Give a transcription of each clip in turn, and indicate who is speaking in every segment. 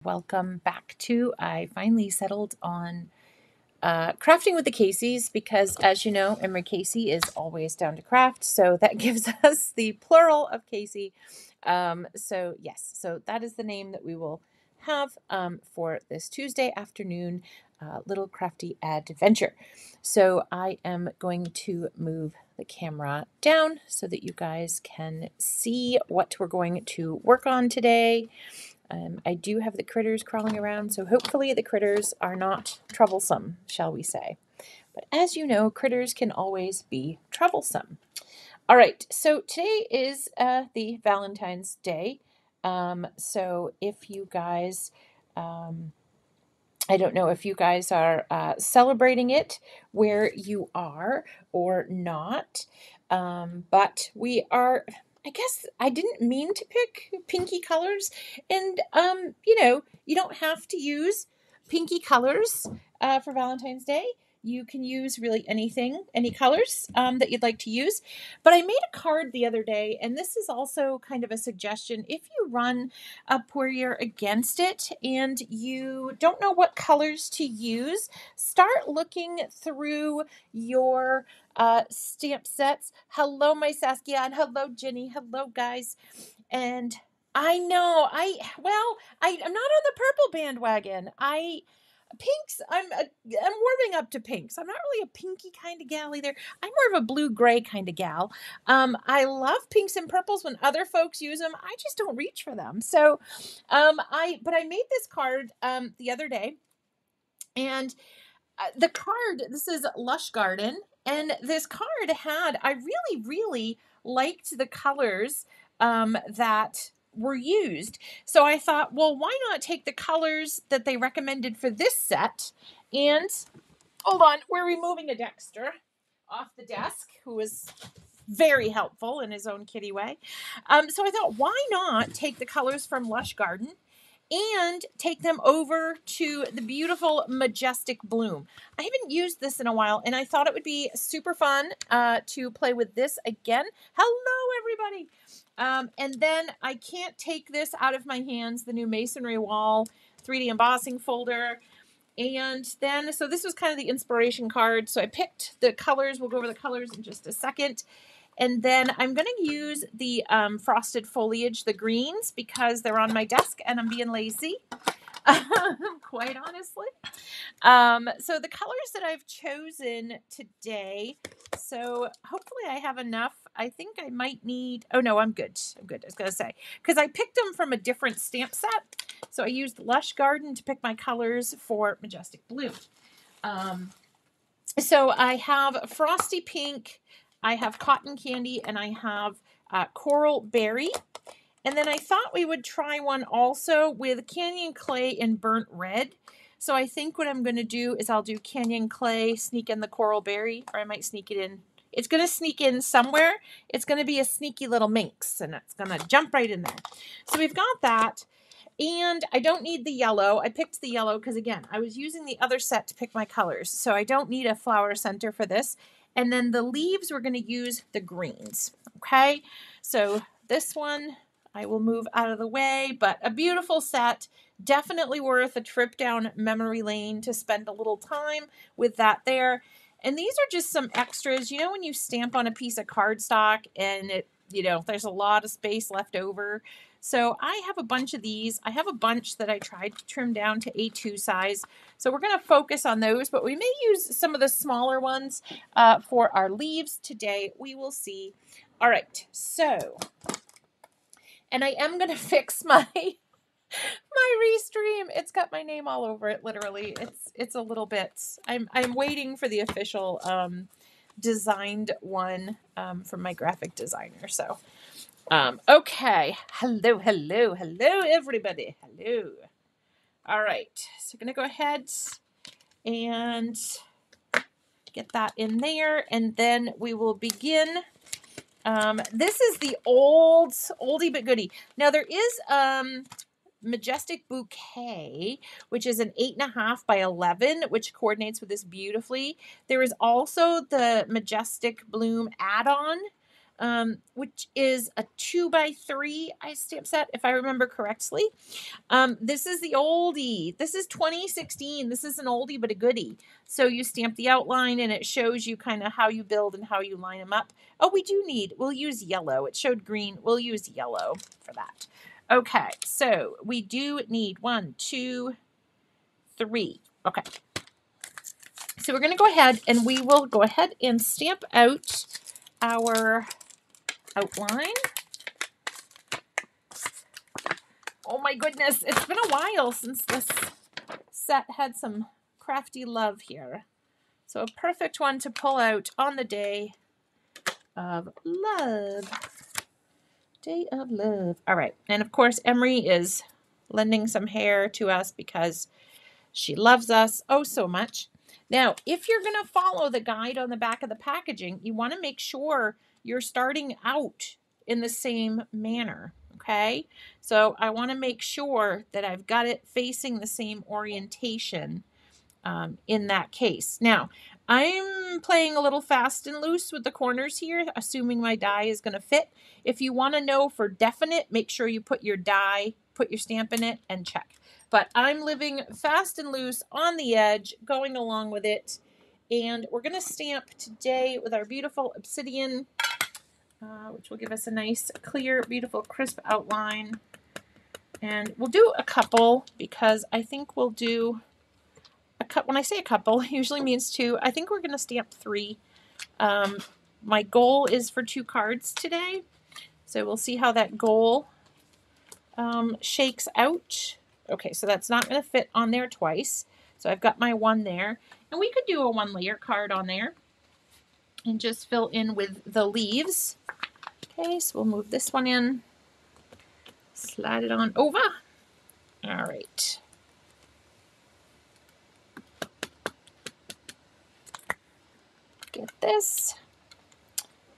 Speaker 1: welcome back to. I finally settled on crafting with the Caseys because, as you know, Emery Casey is always down to craft, so that gives us the plural of Casey. So that is the name that we will have for this Tuesday afternoon little crafty adventure. So I am going to move the camera down so that you guys can see what we're going to work on today. I do have the critters crawling around, so hopefully the critters are not troublesome, shall we say. But as you know, critters can always be troublesome. All right, so today is the Valentine's Day. So if you guys, I don't know if you guys are celebrating it where you are or not, but we are. I guess I didn't mean to pick pinky colors, and you don't have to use pinky colors for Valentine's Day. You can use really anything, any colors that you'd like to use. But I made a card the other day, and this is also kind of a suggestion. If you run a Poirier against it and you don't know what colors to use, start looking through your stamp sets. Hello, my Saskia, and hello, Jenny. Hello, guys. And I know, I'm not on the purple bandwagon. Pinks, I'm warming up to pinks. I'm not really a pinky kind of gal either. I'm more of a blue-gray kind of gal. I love pinks and purples when other folks use them. I just don't reach for them. So, I made this card the other day, and the card, this is Lush Garden, and this card I really, really liked the colors that were used. So I thought, well, why not take the colors that they recommended for this set and, hold on, we're removing a Dexter off the desk, who was very helpful in his own kitty way. So I thought, why not take the colors from Lush Garden and take them over to the beautiful Majestic Bloom. I haven't used this in a while, and I thought it would be super fun to play with this again. Hello, everybody. And then I can't take this out of my hands, the new Masonry Wall 3D embossing folder. And then, so this was kind of the inspiration card. So I picked the colors. We'll go over the colors in just a second. And then I'm going to use the frosted foliage, the greens, because they're on my desk and I'm being lazy, quite honestly. So the colors that I've chosen today, so hopefully I have enough. I think I might need, oh no, I'm good. I was going to say, because I picked them from a different stamp set. So I used Lush Garden to pick my colors for Majestic Bloom. So I have Frosty Pink, I have Cotton Candy, and I have Coral Berry. And then I thought we would try one also with Canyon Clay and Burnt Red. So I think what I'm going to do is I'll do Canyon Clay, sneak in the Coral Berry, or I might sneak it in. It's going to sneak in somewhere. It's going to be a sneaky little minx, and it's going to jump right in there. So we've got that. And I don't need the yellow. I picked the yellow because, again, I was using the other set to pick my colors. So I don't need a flower center for this. And then the leaves, we're going to use the greens. Okay, so this one I will move out of the way, but a beautiful set. Definitely worth a trip down memory lane to spend a little time with that there. And these are just some extras. You know, when you stamp on a piece of cardstock and there's a lot of space left over. So I have a bunch of these. I have a bunch that I tried to trim down to A2 size. So we're going to focus on those, but we may use some of the smaller ones for our leaves today. We will see. All right. So, and I am going to fix my Restream. It's got my name all over it. Literally. It's a little bit, I'm waiting for the official designed one from my graphic designer. So, okay. Hello, everybody. Hello. All right. So I'm going to go ahead and get that in there, and then we will begin. This is the oldie but goodie. Now there is Majestic Bouquet, which is an 8.5 by 11, which coordinates with this beautifully. There is also the Majestic Bloom add-on. which is a 2x3 stamp set, if I remember correctly. This is the oldie. This is 2016. This is an oldie but a goodie. So you stamp the outline and it shows you kind of how you build and how you line them up. Oh, we'll use yellow. It showed green. We'll use yellow for that. Okay, so we do need 1, 2, 3. Okay. So we're going to go ahead and we will go ahead and stamp out our outline. Oh my goodness, it's been a while since this set had some crafty love here. So a perfect one to pull out on the day of love. Day of love. All right, and of course Emery is lending some hair to us because she loves us oh so much. Now, if you're going to follow the guide on the back of the packaging, you want to make sure you're starting out in the same manner, okay? So I want to make sure that I've got it facing the same orientation in that case. Now, I'm playing a little fast and loose with the corners here, assuming my die is going to fit. If you want to know for definite, make sure you put your die, put your stamp in it, and check. But I'm living fast and loose on the edge, going along with it. And we're going to stamp today with our beautiful obsidian, which will give us a nice, clear, beautiful, crisp outline. And we'll do a couple because I think we'll do when I say a couple, it usually means 2. I think we're going to stamp 3. My goal is for 2 cards today. So we'll see how that goal shakes out. Okay, so that's not going to fit on there twice. So I've got my 1 there. And we could do a 1-layer card on there and just fill in with the leaves. Okay, so we'll move this one in. Slide it on over. All right. Get this.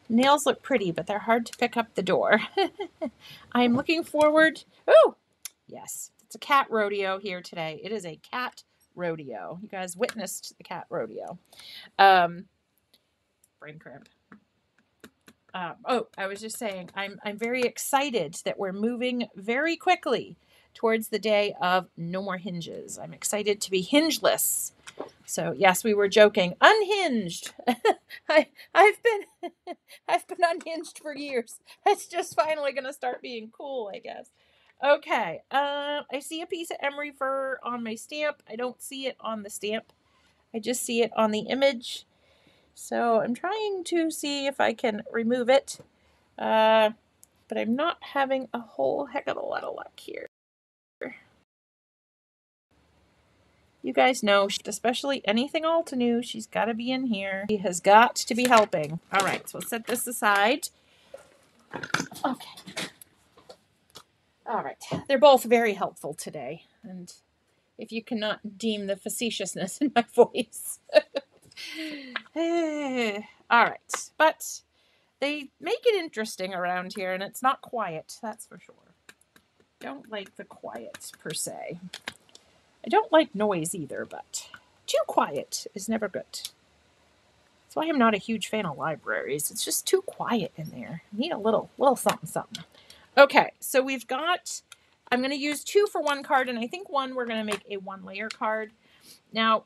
Speaker 1: Nails look pretty, but they're hard to pick up the door. I'm looking forward. Oh, yes. It's a cat rodeo here today. It is a cat rodeo. You guys witnessed the cat rodeo. Brain cramp. I was just saying, I'm very excited that we're moving very quickly towards the day of no more hinges. I'm excited to be hingeless. So yes, we were joking. Unhinged. I've been unhinged for years. It's just finally gonna start being cool, I guess. Okay. I see a piece of emery fur on my stamp. I don't see it on the stamp. I just see it on the image. So I'm trying to see if I can remove it. But I'm not having a whole heck of a lot of luck here. You guys know, especially anything Altenew, she's got to be in here. She has got to be helping. All right, so we'll set this aside. Okay. All right. They're both very helpful today. And if you cannot deem the facetiousness in my voice. All right. But they make it interesting around here, and it's not quiet, that's for sure. Don't like the quiet, per se. I don't like noise either, but too quiet is never good. That's why I'm not a huge fan of libraries. It's just too quiet in there. I need a little something, something. Okay, so we've got, I'm going to use 2 for 1 card, and I think 1 we're going to make a 1-layer card. Now,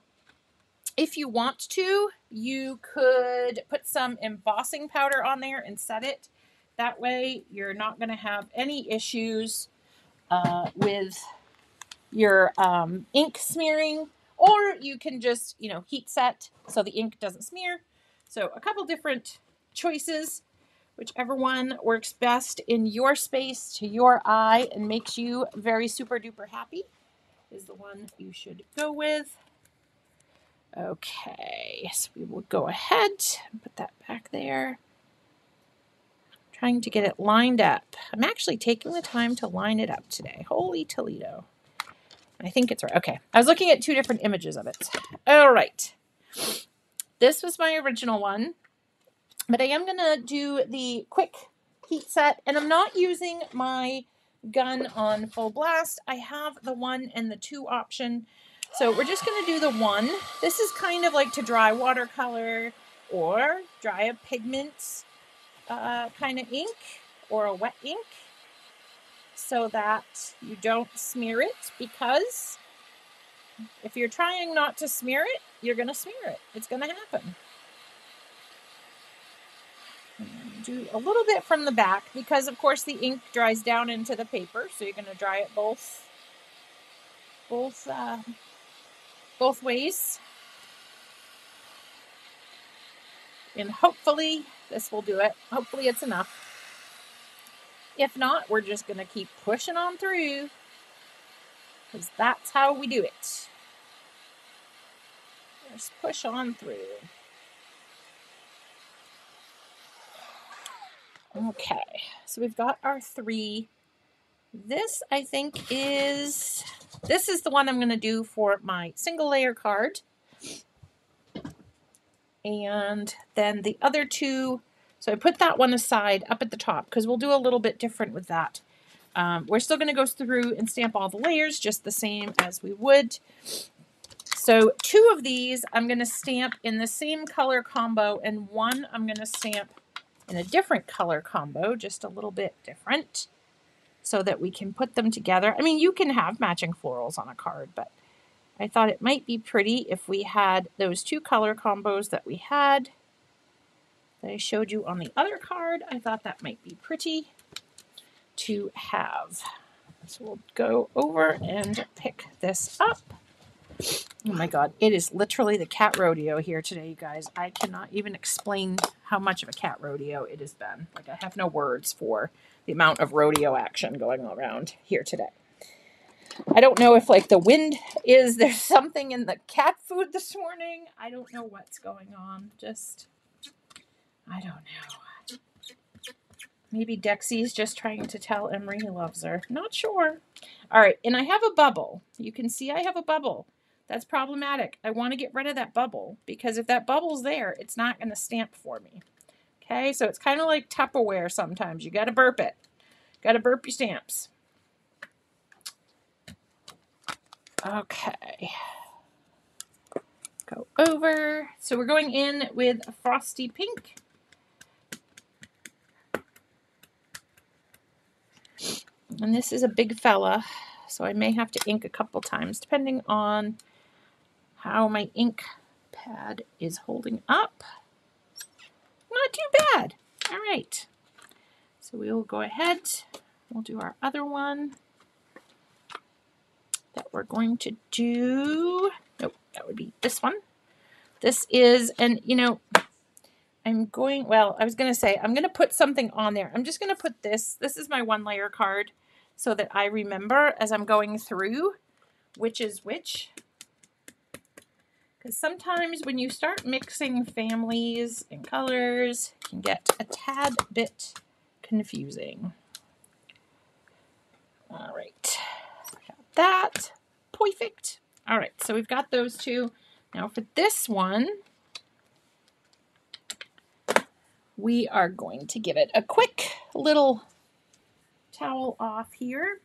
Speaker 1: if you want to, you could put some embossing powder on there and set it. That way, you're not going to have any issues with your ink smearing, or you can just, heat set so the ink doesn't smear. So a couple different choices, whichever one works best in your space to your eye and makes you very super duper happy is the one you should go with. Okay, so we will go ahead and put that back there. Trying to get it lined up. I'm actually taking the time to line it up today. Holy Toledo. I think it's right. Okay. I was looking at 2 different images of it. All right. This was my original one, but I am going to do the quick heat set, and I'm not using my gun on full blast. I have the 1 and the 2 option. So we're just going to do the 1. This is kind of like to dry watercolor or dry a pigment. kind of ink or a wet ink so that you don't smear it, because if you're trying not to smear it, you're going to smear it. It's going to happen. Do a little bit from the back because, of course, the ink dries down into the paper, so you're going to dry it both ways. And hopefully this will do it. Hopefully it's enough. If not, we're just going to keep pushing on through, because that's how we do it. Just push on through. Okay, so we've got our 3. This, I think, this is the one I'm going to do for my single layer card. And then the other 2, so I put that one aside up at the top because we'll do a little bit different with that. We're still going to go through and stamp all the layers just the same as we would. So 2 of these I'm going to stamp in the same color combo, and 1 I'm going to stamp in a different color combo, just a little bit different, so that we can put them together. I mean, you can have matching florals on a card, but I thought it might be pretty if we had those 2 color combos that we had, that I showed you on the other card. I thought that might be pretty to have. So we'll go over and pick this up. Oh my God, it is literally the cat rodeo here today, you guys. I cannot even explain how much of a cat rodeo it has been. Like, I have no words for the amount of rodeo action going around here today. I don't know if, like, the wind is, there's something in the cat food this morning. I don't know what's going on. I don't know. Maybe Dexy's just trying to tell Emery he loves her. Not sure. All right, and I have a bubble. You can see I have a bubble. That's problematic. I want to get rid of that bubble, because if that bubble's there, it's not going to stamp for me. Okay, so it's kind of like Tupperware sometimes. You got to burp it. Got to burp your stamps. Okay. Go over. So we're going in with a frosty pink. And this is a big fella, so I may have to ink a couple times, depending on how my ink pad is holding up. Not too bad. All right. So we'll go ahead. We'll do our other one that we're going to do. Nope, that would be this one. This is, and you know, I was going to say, I'm going to put something on there. I'm just going to put this. This is my 1 layer card, so that I remember as I'm going through which is which. Because sometimes when you start mixing families and colors, it can get a tad bit confusing. All right, got that. Perfect. All right, so we've got those 2. Now for this one, we are going to give it a quick little towel off here.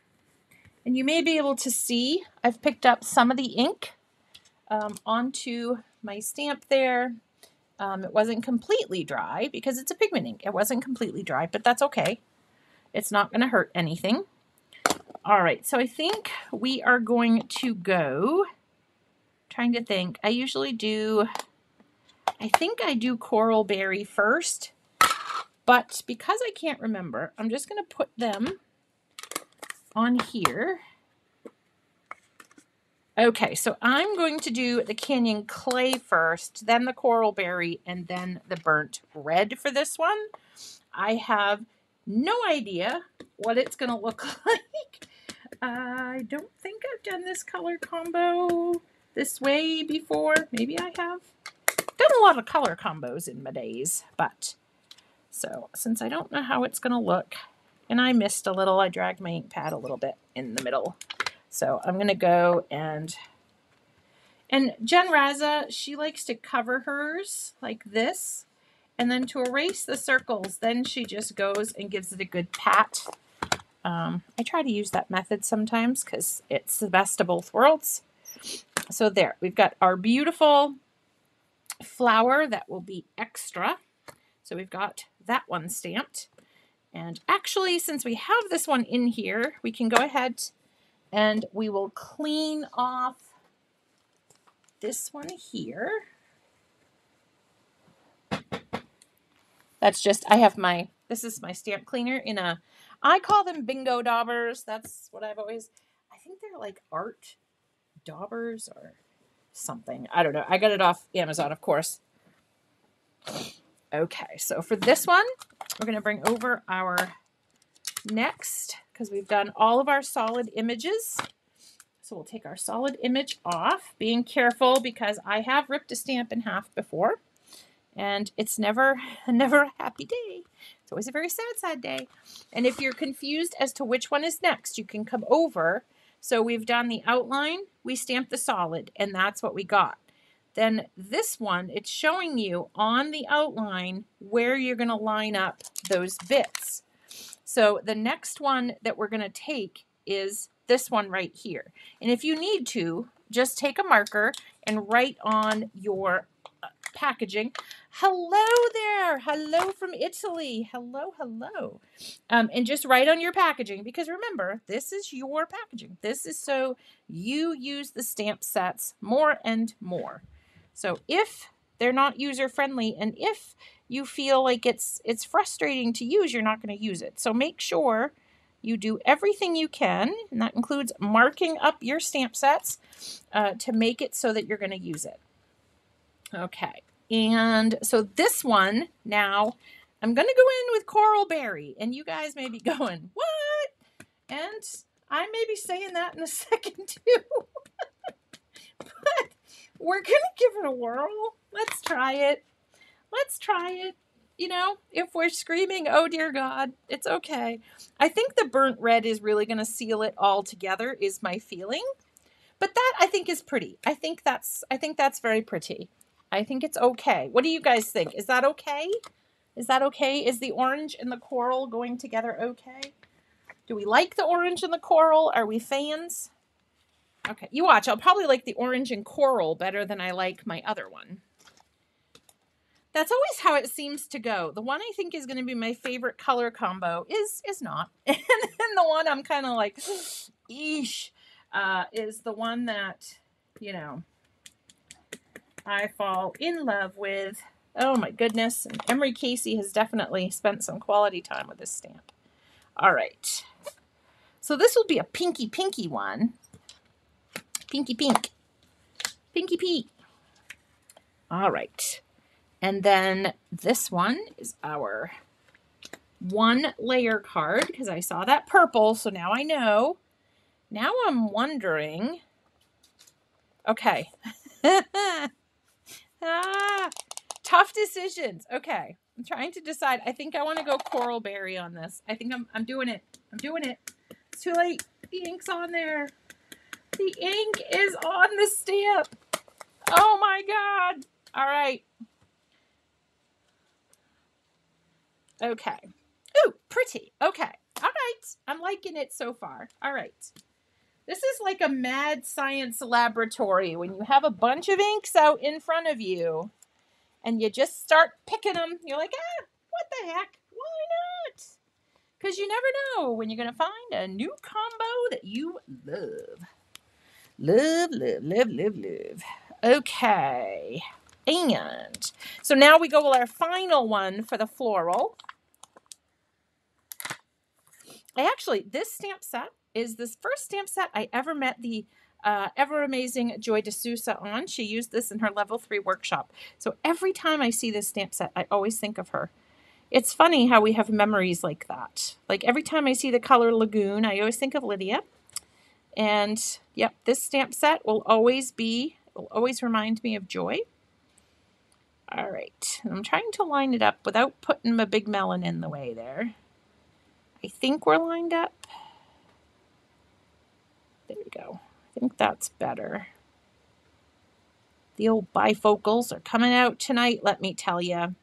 Speaker 1: And you may be able to see I've picked up some of the ink onto my stamp there. It wasn't completely dry because it's a pigment ink. It wasn't completely dry, but that's okay. It's not going to hurt anything. All right, so I think we are going to go, trying to think. I think I do coral berry first, but because I can't remember, I'm just going to put them on here. Okay, so I'm going to do the Canyon Clay first, then the Coral Berry, and then the Burnt Red for this one. I have no idea what it's going to look like. I don't think I've done this color combo this way before. Maybe I have. Done a lot of color combos in my days, but so since I don't know how it's going to look, and I missed a little, I dragged my ink pad a little bit in the middle. So I'm going to go and Jen Raza, she likes to cover hers like this. And then to erase the circles, then she just goes and gives it a good pat. I try to use that method sometimes because it's the best of both worlds. So there, we've got our beautiful flower that will be extra. So we've got that one stamped. And actually, since we have this one in here, we can go ahead and we will clean off this one here. That's just, this is my stamp cleaner I call them bingo daubers. That's what I think they're like art daubers or something. I don't know. I got it off Amazon, of course. Okay, so for this one, we're going to bring over our next, because we've done all of our solid images. So we'll take our solid image off, being careful because I have ripped a stamp in half before. And it's never a happy day. It's always a very sad day. And if you're confused as to which one is next, you can come over. So we've done the outline, we stamped the solid, and that's what we got. Then this one, it's showing you on the outline where you're going to line up those bits. So the next one that we're going to take is this one right here. And if you need to, just take a marker and write on your packaging. Hello there. Hello from Italy. Hello, hello. And just write on your packaging, because remember, this is your packaging. This is so you use the stamp sets more and more. So if they're not user friendly and if you feel like it's frustrating to use, you're not going to use it. So make sure you do everything you can, and that includes marking up your stamp sets to make it so that you're going to use it. Okay, and so this one, now I'm going to go in with Coral Berry, and you guys may be going, what? And I may be saying that in a second too. But we're going to give it a whirl. Let's try it. Let's try it. You know, if we're screaming, oh dear God, it's okay. I think the burnt red is really going to seal it all together, is my feeling. But that I think is pretty. I think that's very pretty. I think it's okay. What do you guys think? Is that okay? Is that okay? Is the orange and the coral going together okay? Do we like the orange and the coral? Are we fans? Okay, you watch. I'll probably like the orange and coral better than I like my other one. That's always how it seems to go. The one I think is going to be my favorite color combo is not. And then the one I'm kind of like, eesh, is the one that, you know, I fall in love with. Oh my goodness. And Emery Casey has definitely spent some quality time with this stamp. All right. So this will be a pinky one. Pinky pink. Pinky pink. All right. And then this one is our 1 layer card, because I saw that purple, so now I know. Now I'm wondering. Okay. Tough decisions. Okay. I'm trying to decide. I think I want to go Coral Berry on this. I think I'm doing it. I'm doing it. It's too late. The ink's on there. The ink is on the stamp. Oh my God. All right. Okay. Ooh, pretty. Okay. All right. I'm liking it so far. All right. This is like a mad science laboratory when you have a bunch of inks out in front of you and you just start picking them. You're like, what the heck? Why not? Because you never know when you're going to find a new combo that you love. Love, love, love, love, love. Okay. And so now we go with our final one for the floral. This stamp set is this first stamp set I ever met the ever amazing Joy D'Souza on. She used this in her level 3 workshop. So every time I see this stamp set, I always think of her. It's funny how we have memories like that. Like every time I see the color Lagoon, I always think of Lydia. And yep, this stamp set will always remind me of Joy. All right, I'm trying to line it up without putting my big melon in the way there. I think we're lined up. There we go. I think that's better. The old bifocals are coming out tonight, let me tell you. I'm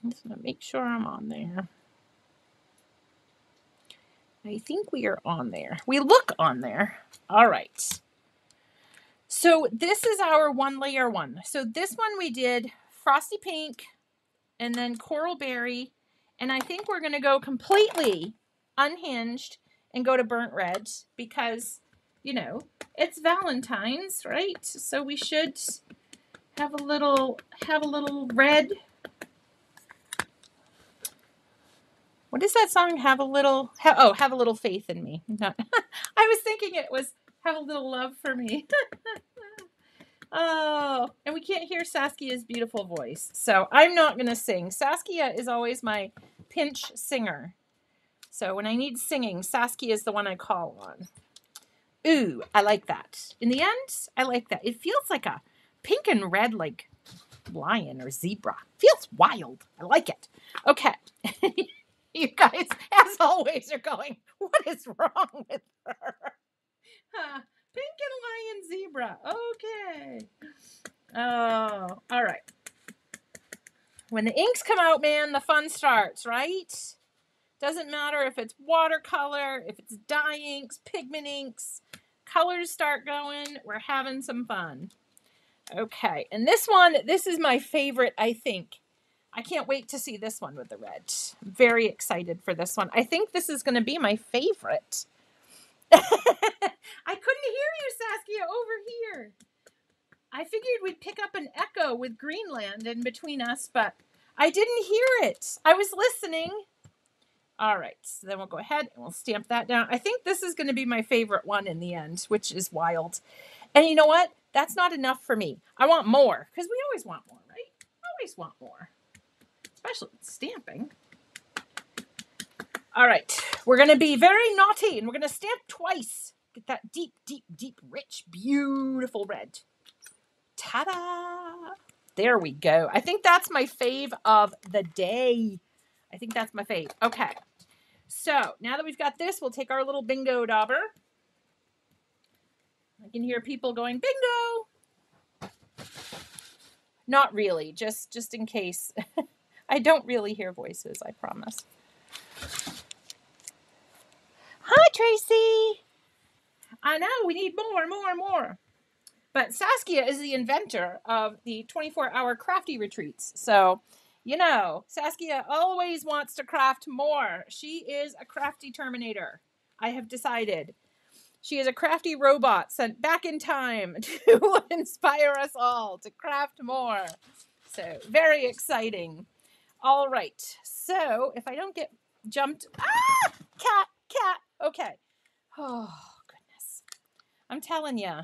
Speaker 1: just going to make sure I'm on there. I think we are on there. We look on there. All right. So this is our 1 layer one. So this one we did frosty pink, and then coral berry, and I think we're going to go completely unhinged and go to burnt red because, you know, it's Valentine's, right? So we should have a little red. What is that song? Have a little faith in me. Not, I was thinking it was have a little love for me. Oh, and we can't hear Saskia's beautiful voice, so I'm not going to sing. Saskia is always my pinch singer. So when I need singing, Saskia is the one I call on. Ooh, I like that. In the end, I like that. It feels like a pink and red, like lion or zebra. Feels wild. I like it. Okay. You guys, as always, are going, what is wrong with her? Pink and lion zebra. Okay. Oh, all right. When the inks come out, man, the fun starts, right? Doesn't matter if it's watercolor, if it's dye inks, pigment inks, colors start going, we're having some fun. Okay, and this is my favorite, I think. I can't wait to see this one with the red. Very excited for this one. I think this is going to be my favorite. I couldn't hear you, Saskia, over here. I figured we'd pick up an echo with Greenland in between us, but I didn't hear it. I was listening. All right, so then we'll go ahead and we'll stamp that down. I think this is going to be my favorite one in the end, which is wild. And you know what? That's not enough for me. I want more, because we always want more, right? Always want more, especially with stamping. All right, we're going to be very naughty, and we're going to stamp twice. Get that deep, deep, deep, rich, beautiful red. Ta-da! There we go. I think that's my fave of the day. I think that's my fave. Okay. So now that we've got this, we'll take our little bingo dauber. I can hear people going, bingo! Not really, just in case. I don't really hear voices, I promise. Hi, Tracy! I know, we need more. But Saskia is the inventor of the 24-hour crafty retreats. So, you know, Saskia always wants to craft more. She is a crafty Terminator. I have decided. She is a crafty robot sent back in time to inspire us all to craft more. So, very exciting. All right. So, if I don't get jumped... Ah! Cat! Okay. Oh, goodness. I'm telling you.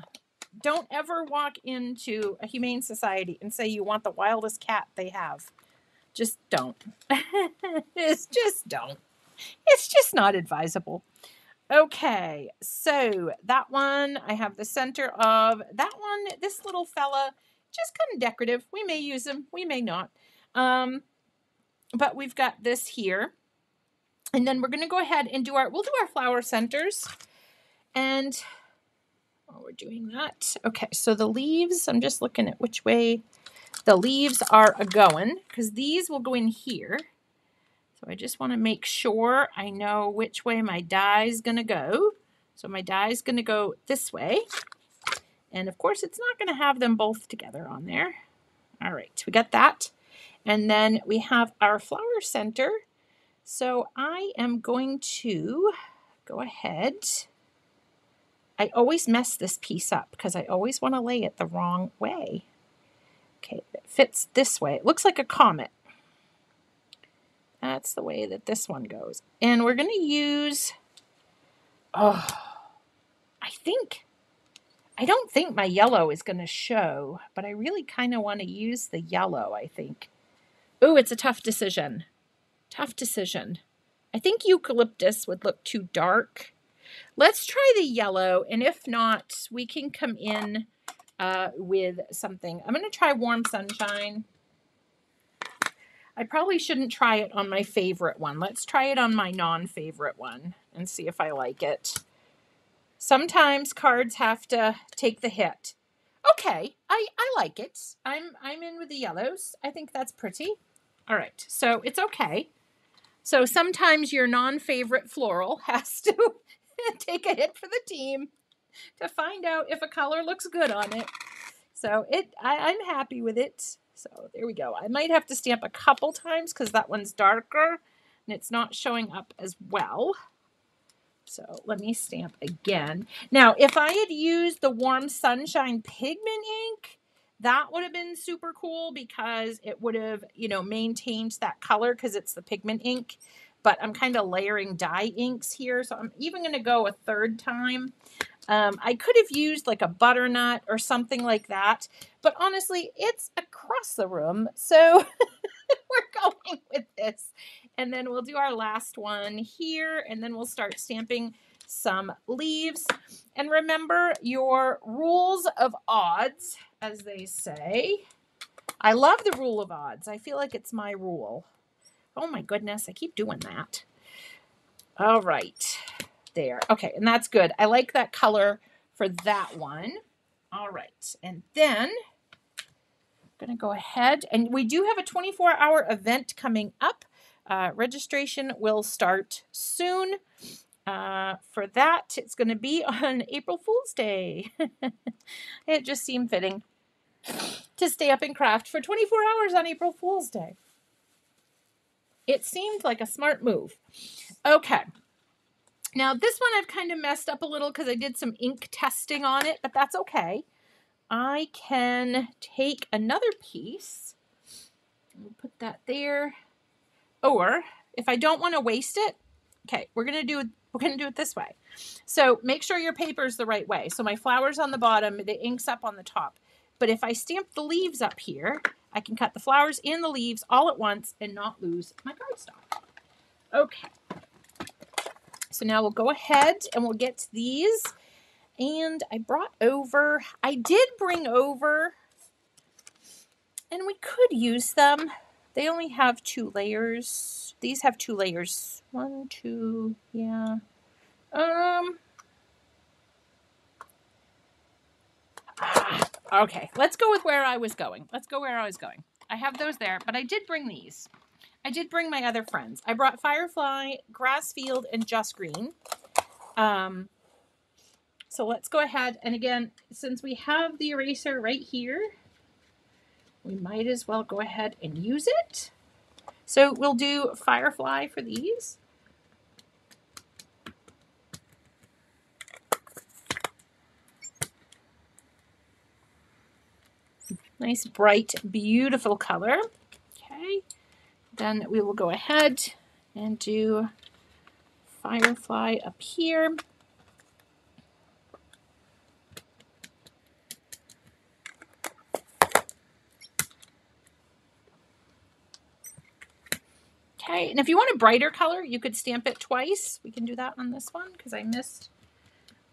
Speaker 1: Don't ever walk into a humane society and say you want the wildest cat they have. Just don't. just don't. It's just not advisable. Okay, so that one, I have the center of that one. This little fella, just kind of decorative. We may use him, we may not. But we've got this here. And then we're going to go ahead and we'll do our flower centers. And... while we're doing that. Okay, so the leaves, I'm just looking at which way the leaves are going, because these will go in here. So I just want to make sure I know which way my die is going to go. So my die is going to go this way. And of course, it's not going to have them both together on there. All right, we got that. And then we have our flower center. So I am going to go ahead. I always mess this piece up because I always want to lay it the wrong way. Okay, it fits this way. It looks like a comet. That's the way that this one goes. And we're going to use, I don't think my yellow is going to show, but I really kind of want to use the yellow, I think. Ooh, it's a tough decision. Tough decision. I think eucalyptus would look too dark. Let's try the yellow, and if not, we can come in with something. I'm going to try warm sunshine. I probably shouldn't try it on my favorite one. Let's try it on my non-favorite one and see if I like it. Sometimes cards have to take the hit. Okay, I like it. I'm in with the yellows. I think that's pretty. All right, so it's okay. So sometimes your non-favorite floral has to take a hit for the team to find out if a color looks good on it. So I'm happy with it. So there we go. I might have to stamp a couple times because that one's darker and it's not showing up as well. So let me stamp again. Now, if I had used the Warm Sunshine pigment ink, that would have been super cool because it would have, maintained that color because it's the pigment ink. But I'm kind of layering dye inks here, so I'm even going to go a third time. I could have used like a butternut or something like that, but honestly, it's across the room, so we're going with this. And then we'll do our last one here, and then we'll start stamping some leaves. And remember your rules of odds, as they say. I love the rule of odds. I feel like it's my rule. Oh my goodness, I keep doing that. All right, there. Okay, and that's good. I like that color for that one. All right, and then I'm going to go ahead, and we do have a 24-hour event coming up. Registration will start soon. For that, it's going to be on April Fool's Day. It just seemed fitting to stay up and craft for 24 hours on April Fool's Day. It seemed like a smart move. Okay. Now, this one I've kind of messed up a little because I did some ink testing on it, but that's okay. I can take another piece and put that there. Or if I don't want to waste it, okay, we're gonna do it this way. So make sure your paper is the right way. So my flower's on the bottom, the ink's up on the top. But if I stamp the leaves up here, I can cut the flowers and the leaves all at once and not lose my cardstock. Okay. So now we'll go ahead and we'll get these. And I did bring over, and we could use them. They only have 2 layers. These have 2 layers. 1, 2, yeah. Okay, let's go with where I was going. I have those there, but I did bring these. I did bring my other friends. I brought Firefly, Grassfield, and Just Green. So let's go ahead, and again, since we have the eraser right here, we might as well go ahead and use it. So we'll do Firefly for these. Nice, bright, beautiful color. Okay, then we will go ahead and do Firefly up here. Okay, and if you want a brighter color, you could stamp it twice. We can do that on this one because I missed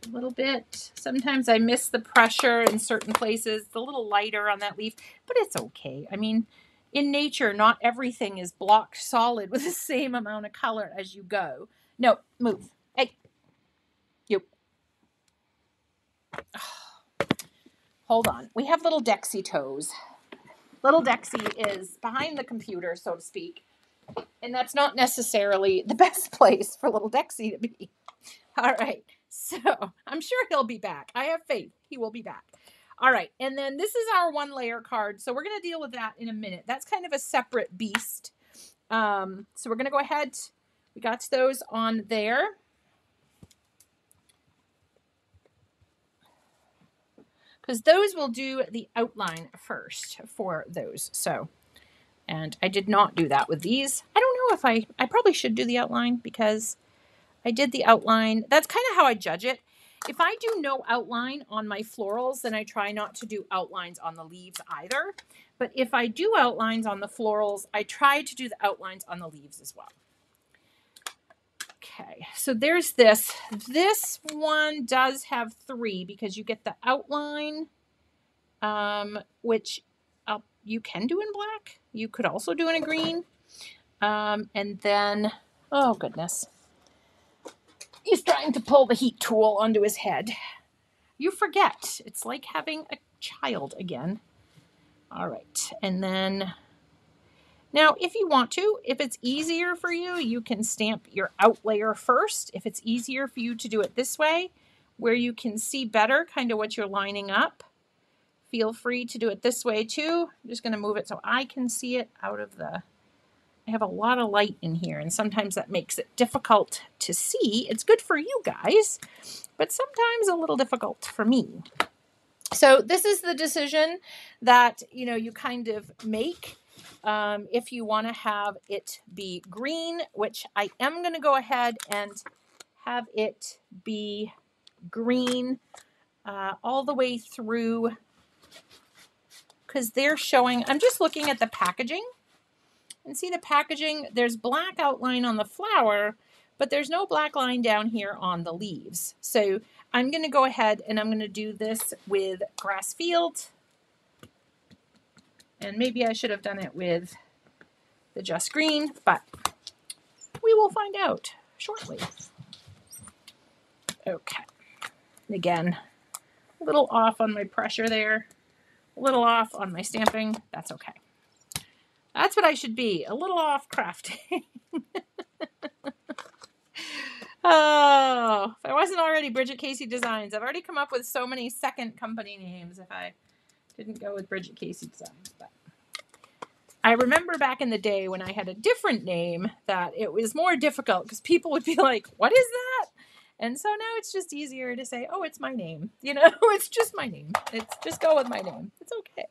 Speaker 1: a little bit. Sometimes I miss the pressure in certain places. It's a little lighter on that leaf, but it's okay. I mean, in nature, not everything is blocked solid with the same amount of color as you go. No, move. Hey, you. Oh, hold on. We have little Dexy toes. Little Dexy is behind the computer, so to speak. And that's not necessarily the best place for little Dexy to be. All right. So I'm sure he'll be back. I have faith he will be back. All right. And then this is our 1-layer card. So we're going to deal with that in a minute. That's kind of a separate beast. So we're going to go ahead. We got those on there. Because those will do the outline first for those. So, and I did not do that with these. I don't know if I probably should do the outline because I did the outline. That's kind of how I judge it. If I do no outline on my florals, then I try not to do outlines on the leaves either. But if I do outlines on the florals, I try to do the outlines on the leaves as well. Okay, so there's this. This one does have 3 because you get the outline, which you can do in black. You could also do in a green. And then, oh goodness. He's trying to pull the heat tool onto his head. You forget. It's like having a child again. All right. And then, now if you want to, if it's easier for you, you can stamp your out layer first. If it's easier for you to do it this way, where you can see better kind of what you're lining up. feel free to do it this way too. I'm just going to move it so I can see it out of the, I have a lot of light in here and sometimes that makes it difficult to see. It's good for you guys, but sometimes a little difficult for me. So this is the decision that, you know, you kind of make if you want to have it be green, which I am going to go ahead and have it be green all the way through, because they're showing, I'm just looking at the packaging and see the packaging, there's black outline on the flower, but there's no black line down here on the leaves. So I'm going to go ahead and I'm going to do this with grass field. And maybe I should have done it with the just green, but we will find out shortly. Okay. Again, a little off on my pressure there, a little off on my stamping. That's okay. That's what I should be, a little off crafting. Oh, if I wasn't already Bridget Casey Designs, I've already come up with so many second company names if I didn't go with Bridget Casey Designs. But I remember back in the day when I had a different name that it was more difficult because people would be like, what is that? And so now it's just easier to say, oh, it's my name. You know, it's just my name. It's just go with my name. It's okay.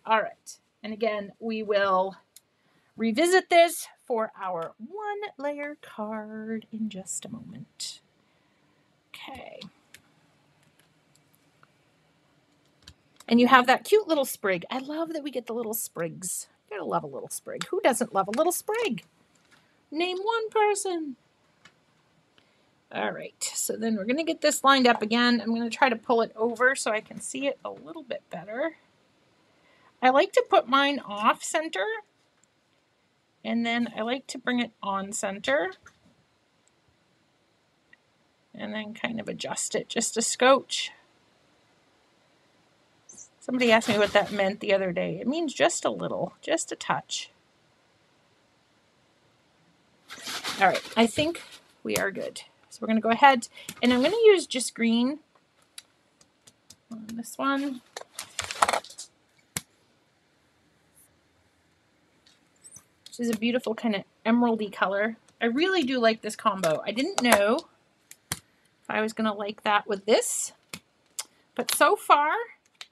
Speaker 1: All right. And again, we will revisit this for our 1-layer card in just a moment. Okay. And you have that cute little sprig. I love that we get the little sprigs. You gotta love a little sprig. Who doesn't love a little sprig? Name one person. All right, so then we're gonna get this lined up again. I'm gonna try to pull it over so I can see it a little bit better. I like to put mine off center, and then I like to bring it on center, and then kind of adjust it just a scotch. Somebody asked me what that meant the other day. It means just a little, just a touch. All right, I think we are good. So we're going to go ahead and I'm going to use just green on this one. Which is a beautiful kind of emeraldy color. I really do like this combo. I didn't know if I was going to like that with this, but so far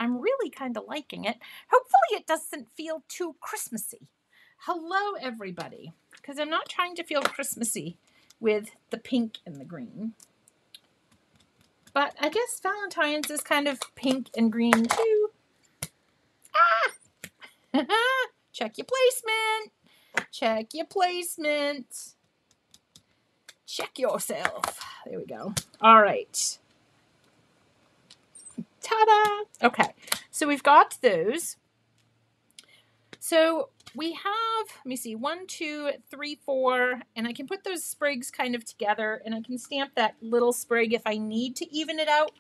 Speaker 1: I'm really kind of liking it. Hopefully it doesn't feel too Christmassy. Hello, everybody, because I'm not trying to feel Christmassy with the pink and the green. But I guess Valentine's is kind of pink and green too. Ah! Check your placement. Check your placement. Check yourself. There we go. All right. Ta-da! Okay, so we've got those. So we have, let me see, 1, 2, 3, 4, and I can put those sprigs kind of together, and I can stamp that little sprig if I need to even it out.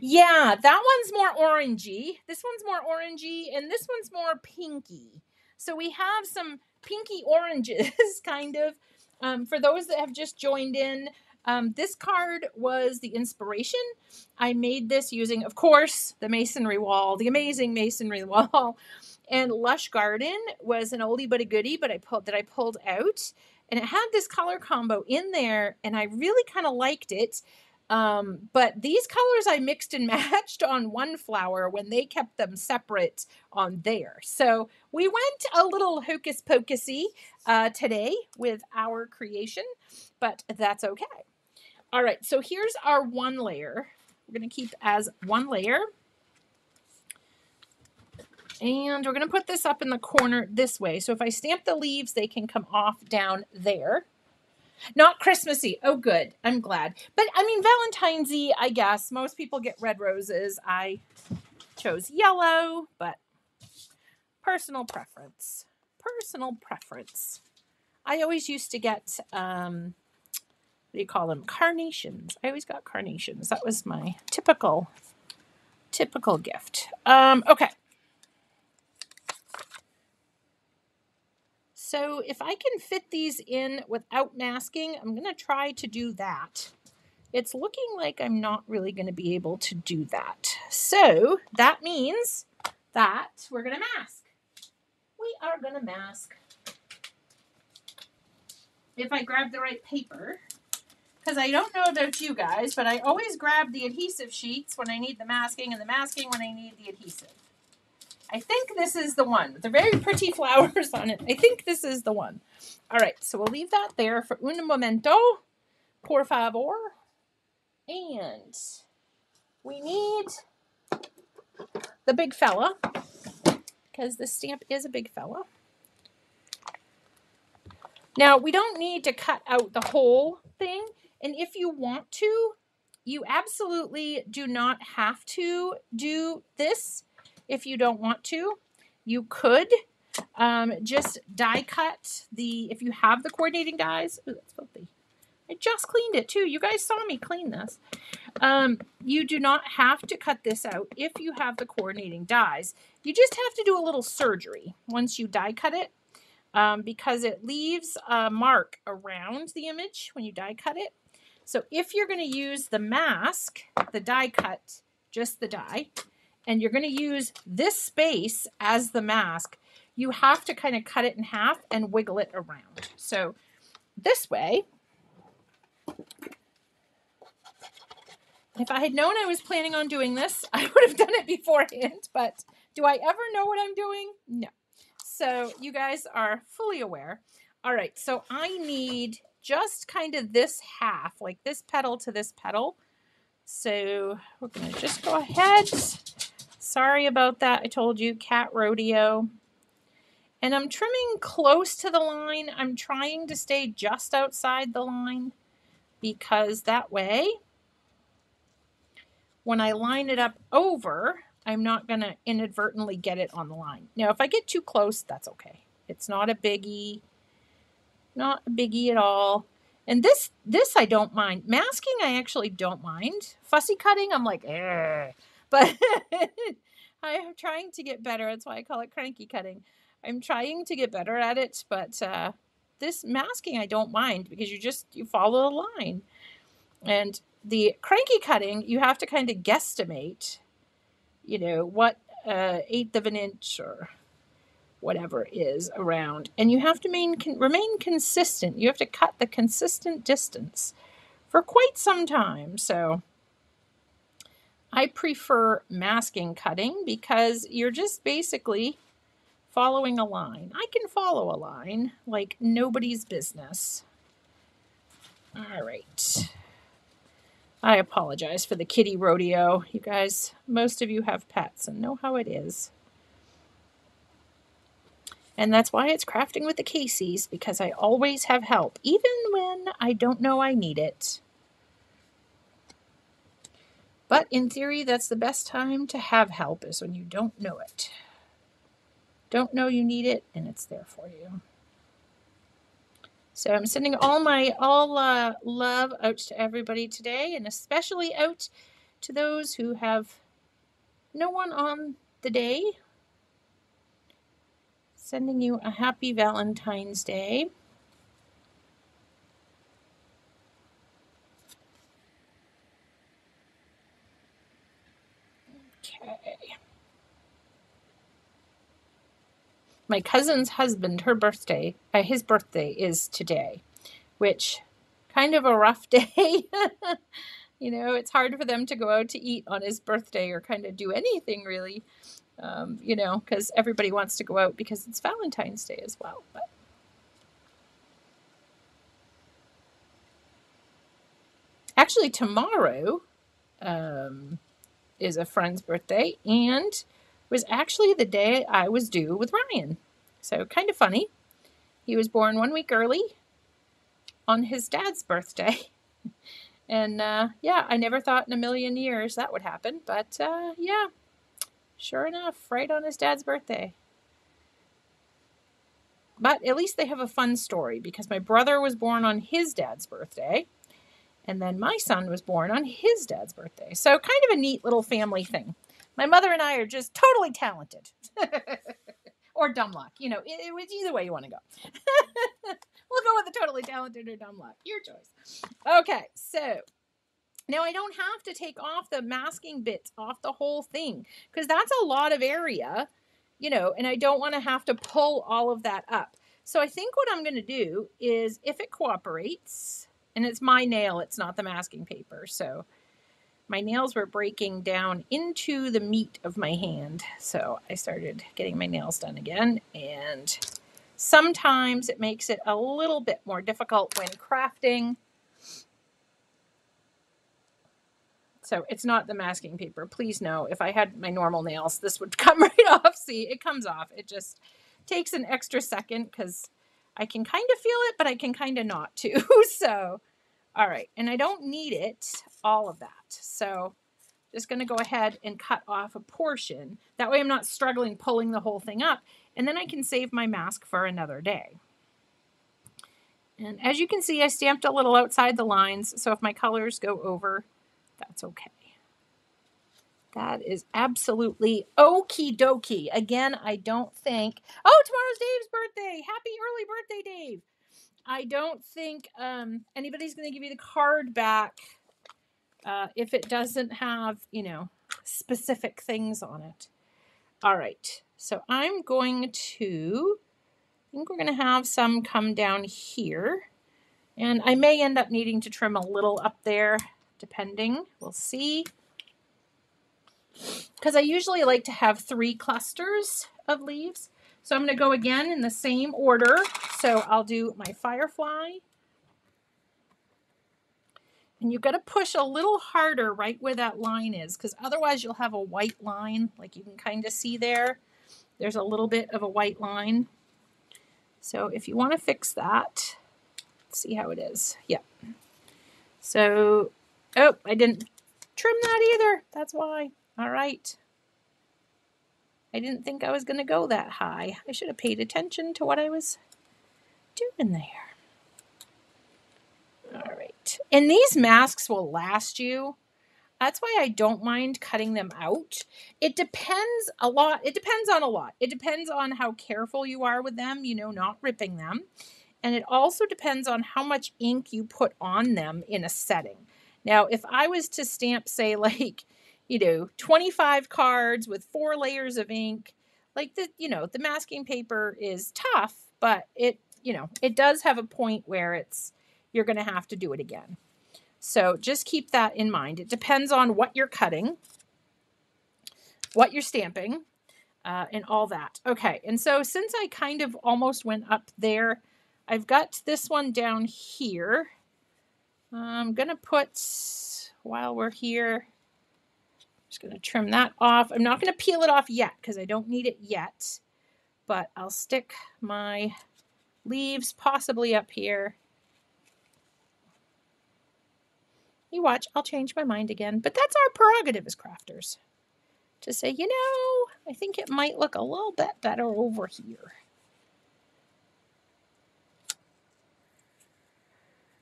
Speaker 1: Yeah, that one's more orangey. This one's more orangey, and this one's more pinky. So we have some pinky oranges, kind of. For those that have just joined in, this card was the inspiration. I made this using, of course, the masonry wall, the amazing masonry wall. And Lush Garden was an oldie but a goodie, but I pulled out. And it had this color combo in there, and I really kind of liked it. But these colors I mixed and matched on one flower when they kept them separate on there. So we went a little hocus pocusy today with our creation, but that's okay. All right, so here's our 1 layer. We're going to keep as 1 layer. And we're going to put this up in the corner this way. So if I stamp the leaves, they can come off down there. Not Christmassy. Oh, good. I'm glad. But I mean, Valentine's-y, I guess. Most people get red roses. I chose yellow, but personal preference. Personal preference. I always used to get, what do you call them? Carnations. I always got carnations. That was my typical gift. Okay. So if I can fit these in without masking, I'm going to try to do that. it's looking like I'm not really going to be able to do that. So that means that we're going to mask. We are going to mask. If I grab the right paper, because I don't know about you guys, but I always grab the adhesive sheets when I need the masking and the masking when I need the adhesive. I think this is the one with the very pretty flowers on it. I think this is the one. All right, so we'll leave that there for un momento, por favor. And we need the big fella, because the stamp is a big fella. Now, we don't need to cut out the whole thing. And if you want to, you absolutely do not have to do this if you don't want to. You could just die cut if you have the coordinating dies. Ooh, that's filthy. I just cleaned it too. You guys saw me clean this. You do not have to cut this out if you have the coordinating dies. You just have to do a little surgery once you die cut it, because it leaves a mark around the image when you die cut it. So if you're going to use the mask, the die cut, just the die, and you're going to use this space as the mask, you have to kind of cut it in half and wiggle it around. So this way, if I had known I was planning on doing this, I would have done it beforehand, but do I ever know what I'm doing? No. So you guys are fully aware. All right, so I need just kind of this half, like this petal to this petal. So we're going to just go ahead. Sorry about that. I told you, cat rodeo. And I'm trimming close to the line. I'm trying to stay just outside the line because that way, when I line it up over, I'm not going to inadvertently get it on the line. Now, if I get too close, that's okay. It's not a biggie. Not a biggie at all. And this I don't mind. Masking, I actually don't mind. Fussy cutting, I'm like, eh. But I'm trying to get better. That's why I call it cranky cutting. I'm trying to get better at it, but this masking I don't mind because you follow the line. And the cranky cutting, you have to kind of guesstimate, what 1/8 of an inch or whatever is around. And you have to remain consistent. You have to cut the consistent distance for quite some time. So I prefer masking cutting because you're just basically following a line. I can follow a line like nobody's business. All right. I apologize for the kitty rodeo. You guys, most of you have pets and know how it is. And that's why it's crafting with the Caseys, because I always have help, even when I don't know I need it. But in theory, that's the best time to have help, is when you don't know it. Don't know you need it, and it's there for you. So I'm sending all love out to everybody today, and especially out to those who have no one on the day. Sending you a happy Valentine's Day. Okay. My cousin's husband, his birthday is today, which kind of a rough day. It's hard for them to go out to eat on his birthday or kind of do anything really, because everybody wants to go out because it's Valentine's Day as well. But actually, tomorrow is a friend's birthday and was actually the day I was due with Ryan. So kind of funny. He was born 1 week early on his dad's birthday. And I never thought in a million years that would happen. But sure enough, right on his dad's birthday. But at least they have a fun story because my brother was born on his dad's birthday. And then my son was born on his dad's birthday. So kind of a neat little family thing. My mother and I are just totally talented. Or dumb luck. It's either way you want to go. We'll go with the totally talented or dumb luck. Your choice. Okay, so Now I don't have to take off the masking bits off the whole thing because that's a lot of area, you know, and I don't want to have to pull all of that up. So I think what I'm going to do is, if it cooperates, and it's my nail, it's not the masking paper. So my nails were breaking down into the meat of my hand. So I started getting my nails done again. And sometimes it makes it a little bit more difficult when crafting. So it's not the masking paper. Please know, if I had my normal nails, this would come right off. See, it comes off. It just takes an extra second because I can kind of feel it, but I can kind of not too. So, all right. And I don't need it, all of that. So just going to go ahead and cut off a portion. That way I'm not struggling pulling the whole thing up. And then I can save my mask for another day. And as you can see, I stamped a little outside the lines. So if my colors go over, that's okay. That is absolutely okie dokie. Again, I don't think... Oh, tomorrow's Dave's birthday. Happy early birthday, Dave. I don't think anybody's going to give you the card back if it doesn't have, you know, specific things on it. All right. So I'm going to... I think we're going to have some come down here. And I may end up needing to trim a little up there, depending. We'll see. Because I usually like to have 3 clusters of leaves. So I'm going to go again in the same order. So I'll do my firefly. And you've got to push a little harder right where that line is, because otherwise you'll have a white line, like you can kind of see there. There's a little bit of a white line. So if you want to fix that, let's see how it is. Yep. So, oh, I didn't trim that either. That's why. All right. I didn't think I was going to go that high. I should have paid attention to what I was doing there. All right. And these masks will last you. That's why I don't mind cutting them out. It depends a lot. It depends on a lot. It depends on how careful you are with them, you know, not ripping them. And it also depends on how much ink you put on them in a setting. Now, if I was to stamp, say, like, you know, 25 cards with 4 layers of ink, like the, you know, the masking paper is tough, but it, you know, it does have a point where it's, you're going to have to do it again. So just keep that in mind. It depends on what you're cutting, what you're stamping, and all that. Okay, and so since I kind of almost went up there, I've got this one down here. I'm going to put, while we're here, just going to trim that off. I'm not going to peel it off yet because I don't need it yet, but I'll stick my leaves possibly up here. You watch, I'll change my mind again. But that's our prerogative as crafters. To say, you know, I think it might look a little bit better over here.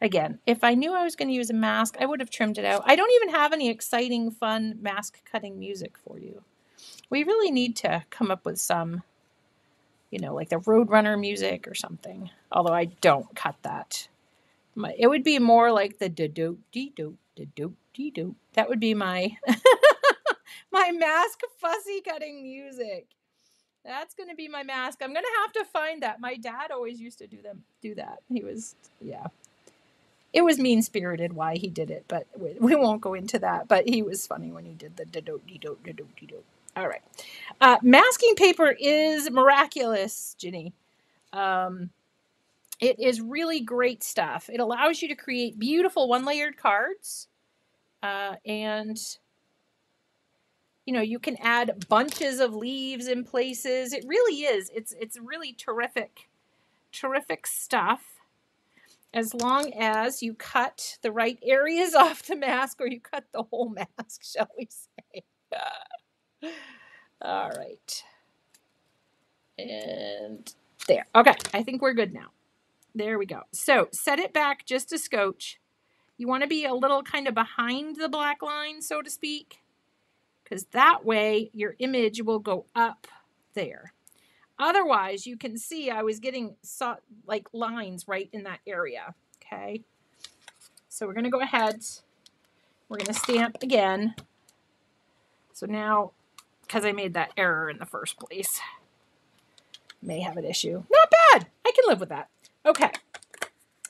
Speaker 1: Again, if I knew I was going to use a mask, I would have trimmed it out. I don't even have any exciting, fun mask cutting music for you. We really need to come up with some, you know, like the Roadrunner music or something. Although I don't cut that. It would be more like the da-do-dee-do, da-do-dee-do. That would be my my mask fussy cutting music. That's going to be my mask. I'm going to have to find that. My dad always used to do that. He was, yeah. It was mean-spirited why he did it, but we won't go into that. But he was funny when he did the da-do-dee-do, da-do-dee-do. All right. Masking paper is miraculous, Ginny. It is really great stuff. It allows you to create beautiful one-layered cards. And, you know, you can add bunches of leaves in places. It really is. It's really terrific, terrific stuff. As long as you cut the right areas off the mask, or you cut the whole mask, shall we say. All right. And there. Okay, I think we're good now. There we go. So set it back just a scotch. You want to be a little kind of behind the black line, so to speak, because that way your image will go up there. Otherwise, you can see I was getting like lines right in that area. Okay. So we're going to go ahead we're going to stamp again. So now, because I made that error in the first place, may have an issue. Not bad. I can live with that. Okay.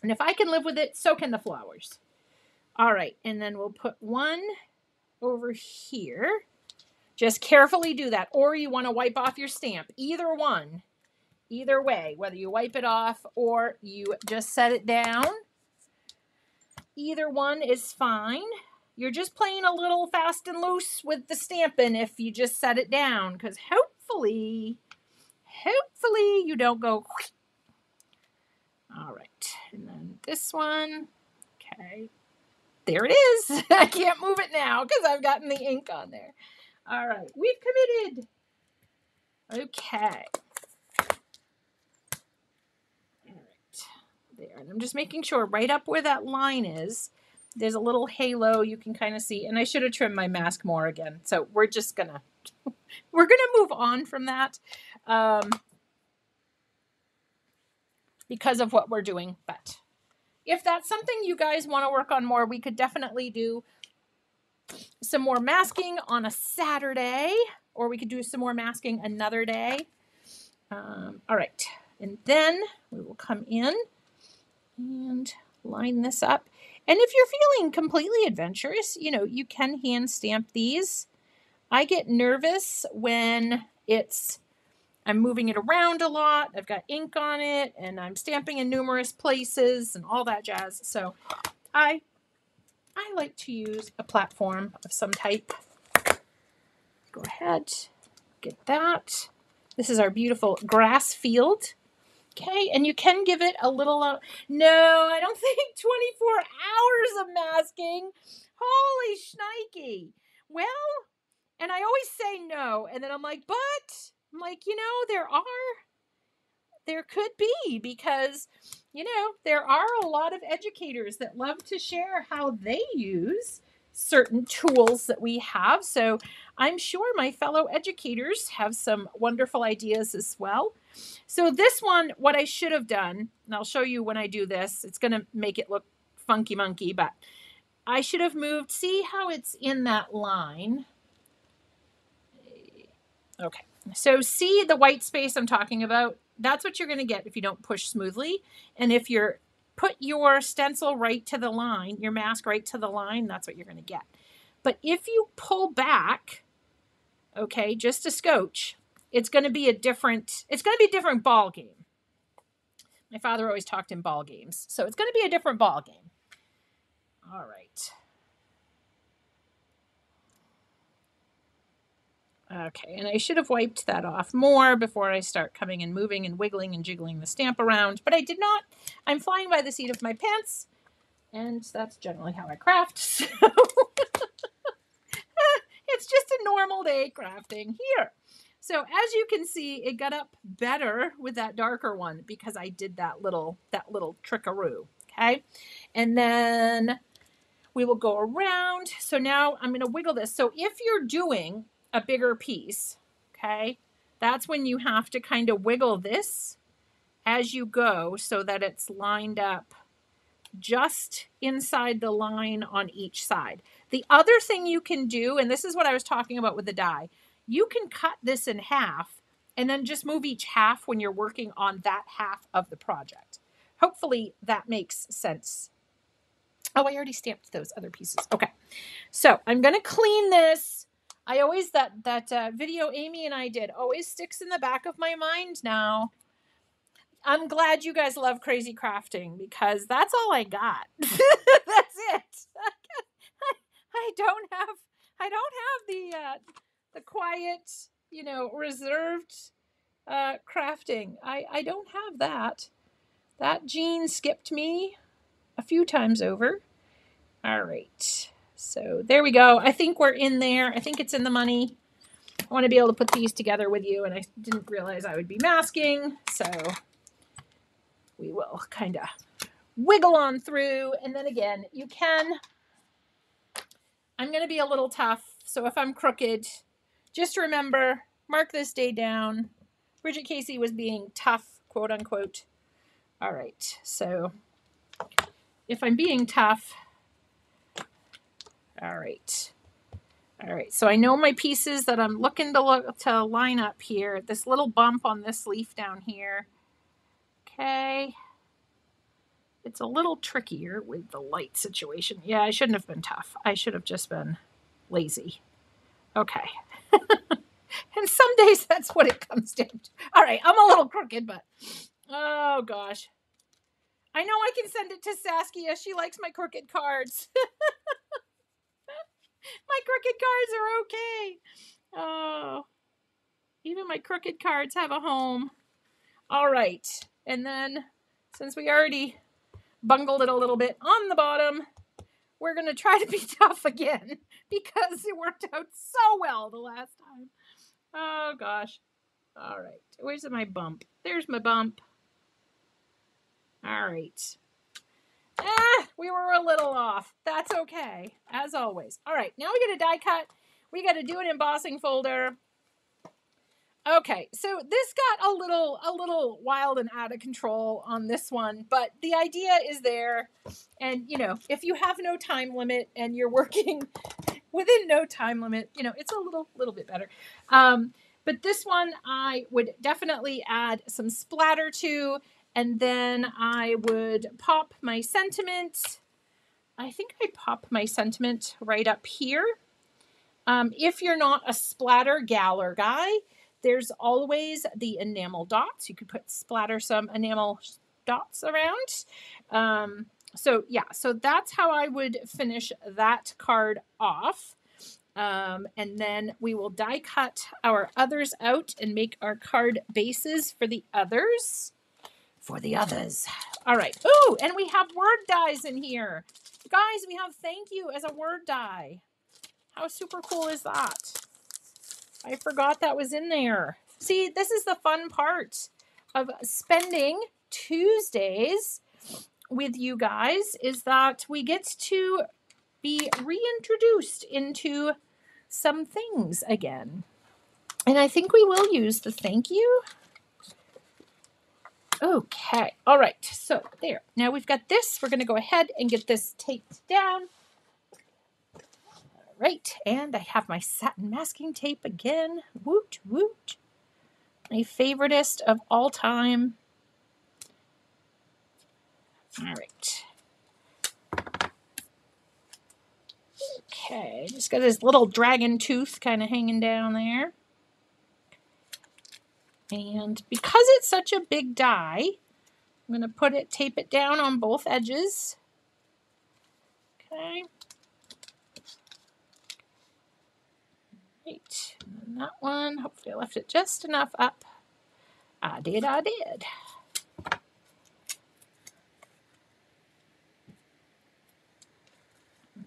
Speaker 1: And if I can live with it, so can the flowers. All right. And then we'll put one over here. Just carefully do that. Or you want to wipe off your stamp. Either one. Either way. Whether you wipe it off or you just set it down. Either one is fine. You're just playing a little fast and loose with the stamping if you just set it down. Because hopefully you don't go. All right. And then this one. Okay. There it is. I can't move it now because I've gotten the ink on there. All right. We've committed. Okay. All right. There. And I'm just making sure right up where that line is, there's a little halo you can kind of see. And I should have trimmed my mask more again. So we're just going to, move on from that because of what we're doing. But if that's something you guys want to work on more, we could definitely do some more masking on a Saturday, or we could do some more masking another day. All right. And then we will come in and line this up. And if you're feeling completely adventurous, you can hand stamp these. I get nervous when I'm moving it around a lot. I've got ink on it and I'm stamping in numerous places and all that jazz. So I like to use a platform of some type. Go ahead, get that. This is our beautiful grass field. Okay, and you can give it a little, no, I don't think 24 hours of masking. Holy shnikey. Well, and I always say no, and then I'm like, there could be, because, there are a lot of educators that love to share how they use certain tools that we have. So I'm sure my fellow educators have some wonderful ideas as well. So this one, what I should have done, and I'll show you when I do this, it's going to make it look funky monkey, but I should have moved, see how it's in that line. Okay, so see the white space I'm talking about? That's what you're going to get if you don't push smoothly. And if you're put your stencil right to the line, your mask right to the line, that's what you're going to get. But if you pull back, okay, just a scotch, it's going to be a different ball game. My father always talked in ball games. So it's going to be a different ball game. All right. Okay, and I should have wiped that off more before I start coming and moving and wiggling and jiggling the stamp around, but I did not. I'm flying by the seat of my pants, and that's generally how I craft, so it's just a normal day crafting here. So as you can see, it got up better with that darker one because I did that little trickaroo, okay? And then we will go around. So now I'm going to wiggle this. So if you're doing a bigger piece, okay, that's when you have to kind of wiggle this as you go so that it's lined up just inside the line on each side. The other thing you can do, and this is what I was talking about with the die, you can cut this in half and then just move each half when you're working on that half of the project. Hopefully that makes sense. Oh, I already stamped those other pieces. Okay, so I'm going to clean this. I always, that video Amy and I did always sticks in the back of my mind now. I'm glad you guys love crazy crafting because that's all I got. That's it. I don't have the quiet, reserved crafting. I don't have that. That gene skipped me a few times over. All right. So there we go. I think we're in there. I think it's in the money. I want to be able to put these together with you, and I didn't realize I would be masking, so we will kind of wiggle on through. And then again, I'm going to be a little tough, so if I'm crooked, just remember, mark this day down. Bridget Casey was being tough, quote unquote. All right, so if I'm being tough, All right. All right, so I know my pieces that I'm looking to line up here. This little bump on this leaf down here. Okay. It's a little trickier with the light situation. Yeah, I shouldn't have been tough. I should have just been lazy. Okay. And some days that's what it comes down to. All right, I'm a little crooked, but oh gosh. I know I can send it to Saskia. She likes my crooked cards. My crooked cards are okay. Oh, even my crooked cards have a home. All right. And then, since we already bungled it a little bit on the bottom, we're going to try to be tough again because it worked out so well the last time. Oh, gosh. All right. Where's my bump? There's my bump. All right. We were a little off. That's okay, as always. All right. Now we got a die cut. We got to do an embossing folder. Okay, so this got a little wild and out of control on this one, but the idea is there. And you know, if you have no time limit and you're working within no time limit, you know, it's a little bit better. But this one I would definitely add some splatter to, and then I would pop my sentiment. I think I pop my sentiment right up here. If you're not a splatter gal or guy, there's always the enamel dots. You could splatter some enamel dots around. So yeah, so that's how I would finish that card off. And then we will die cut our others out and make our card bases for the others. All right. Ooh, and we have word dies in here. Guys, we have thank you as a word die. How super cool is that? I forgot that was in there. See, this is the fun part of spending Tuesdays with you guys, is that we get to be reintroduced into some things again. And I think we will use the thank you. Okay. All right. So there. Now we've got this. We're going to go ahead and get this taped down. Right, and I have my satin masking tape again. Woot, woot. My favoriteest of all time. All right. Okay, just got this little dragon tooth kind of hanging down there. And because it's such a big die, I'm going to tape it down on both edges. Okay. Right, and that one, hopefully I left it just enough up. I did. And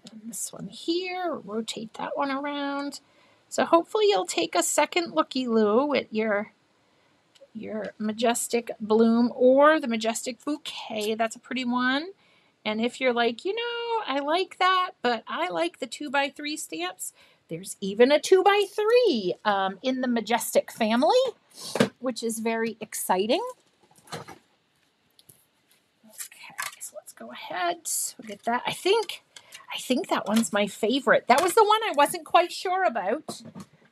Speaker 1: then this one here, rotate that one around. So hopefully you'll take a second looky-loo with your majestic bloom or the majestic bouquet. That's a pretty one. And if you're like, you know, I like that, but I like the 2x3 stamps, there's even a 2x3 in the majestic family, which is very exciting. Okay, so let's go ahead. We'll get that. I think that one's my favorite. That was the one I wasn't quite sure about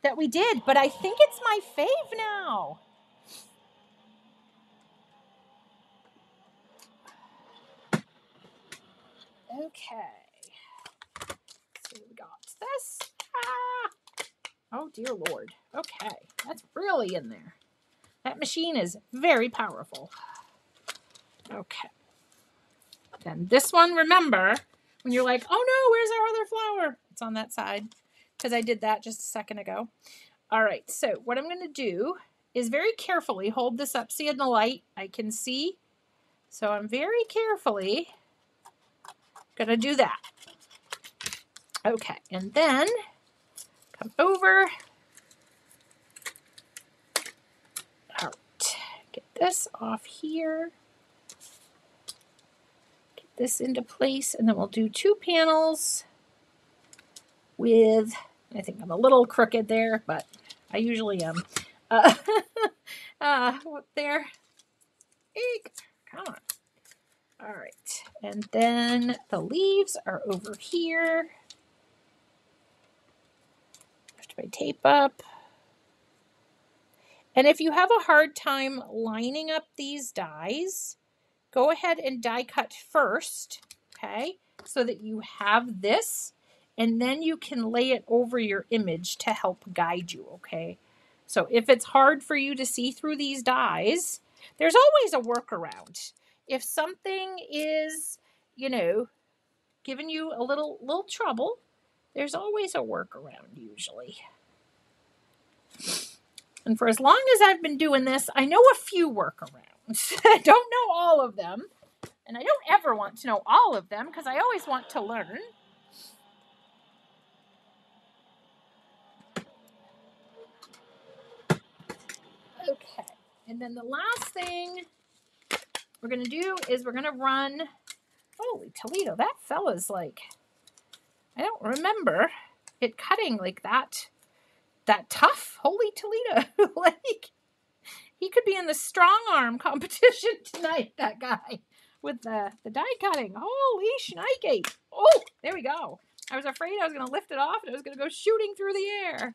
Speaker 1: that we did, but I think it's my fave now. Okay. So we got this. Oh, dear Lord. Okay. That's really in there. That machine is very powerful. Okay. Then this one, remember, when you're like, oh no, where's our other flower? It's on that side because I did that just a second ago. All right. So what I'm going to do is very carefully hold this up. See in the light, I can see. So I'm very carefully going to do that. Okay. And then come over. All right. Get this off here. Get this into place. And then we'll do 2 panels with, I think I'm a little crooked there, but I usually am. There. Eek. Come on. All right. And then the leaves are over here. my tape up. And if you have a hard time lining up these dies, go ahead and die cut first, okay, so that you have this, and then you can lay it over your image to help guide you, okay? So if it's hard for you to see through these dies, there's always a workaround. If something is, you know, giving you a little trouble, there's always a workaround usually. And for as long as I've been doing this, I know a few workarounds. I don't know all of them. And I don't ever want to know all of them because I always want to learn. Okay. And then the last thing we're going to do is we're going to run. Holy Toledo, that fella's like, I don't remember it cutting like that tough. Holy Toledo. Like, he could be in the strong arm competition tonight, that guy, with the die cutting. Holy shnikey. Oh, there we go. I was afraid I was going to lift it off and it was going to go shooting through the air.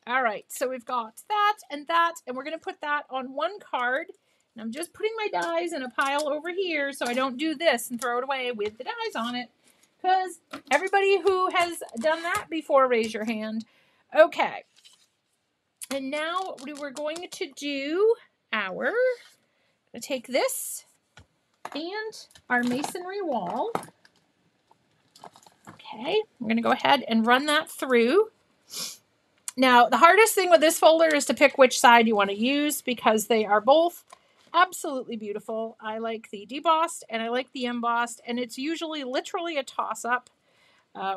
Speaker 1: All right, so we've got that, and we're going to put that on one card. And I'm just putting my dies in a pile over here so I don't do this and throw it away with the dies on it. Because everybody who has done that before, raise your hand. Okay. And now we're going to do I'm going to take this and our masonry wall. Okay, I'm going to go ahead and run that through. Now, the hardest thing with this folder is to pick which side you want to use because they are both absolutely beautiful. I like the debossed and I like the embossed, and it's usually literally a toss-up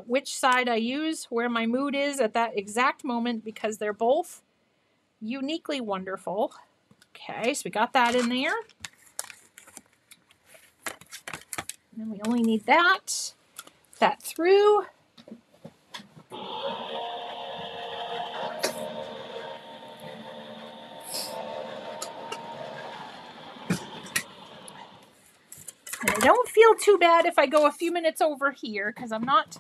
Speaker 1: which side I use, where my mood is at that exact moment, because they're both uniquely wonderful. Okay, so we got that in there. And then we only need that through. And I don't feel too bad if I go a few minutes over here, because I'm not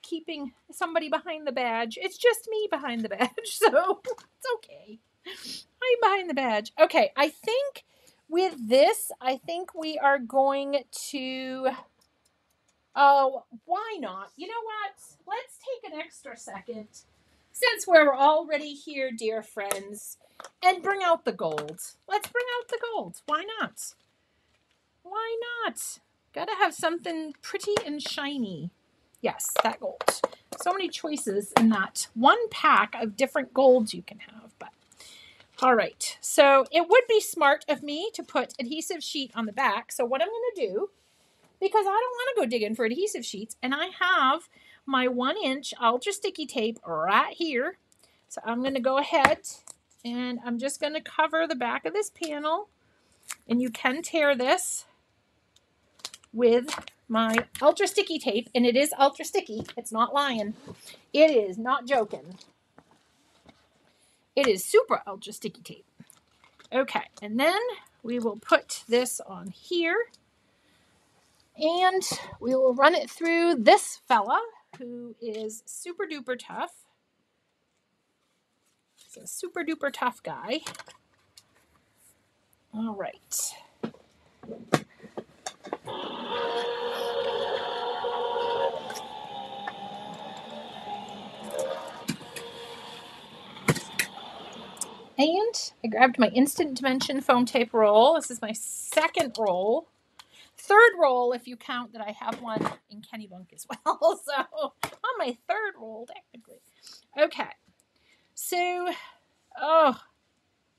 Speaker 1: keeping somebody behind the badge. It's just me behind the badge, so it's okay. I'm behind the badge. Okay, I think with this, we are going to... Oh, why not? You know what? Let's take an extra second, since we're already here, dear friends, and bring out the gold. Let's bring out the gold. Why not? Why not? Gotta have something pretty and shiny. Yes, that gold. So many choices in that one pack of different golds you can have. But all right. So it would be smart of me to put adhesive sheet on the back. So what I'm going to do, because I don't want to go digging for adhesive sheets, and I have my 1-inch ultra sticky tape right here. So I'm going to go ahead and I'm just going to cover the back of this panel, and you can tear this with my ultra sticky tape, and it is ultra sticky. It's not lying. It is not joking. It is super ultra sticky tape. Okay, and then we will put this on here, and we will run it through this fella, who is super duper tough. He's a super duper tough guy. All right. And I grabbed my Instant Dimension foam tape roll. This is my second roll. Third roll, if you count that I have one in Kennybunk as well. So on my third roll, technically. Okay. So, oh,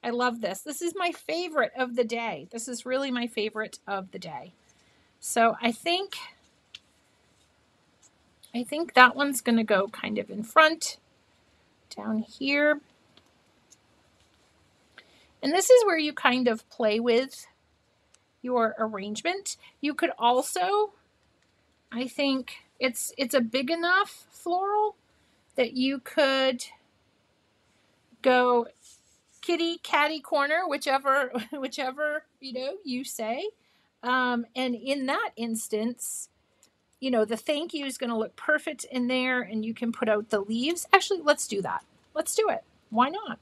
Speaker 1: I love this. This is my favorite of the day. This is really my favorite of the day. So I think that one's going to go kind of in front, down here. And this is where you kind of play with your arrangement. You could also, I think it's a big enough floral that you could go kitty, catty corner, whichever you say. And in that instance, the thank you is going to look perfect in there, and you can put out the leaves. Actually, let's do that. Let's do it. Why not?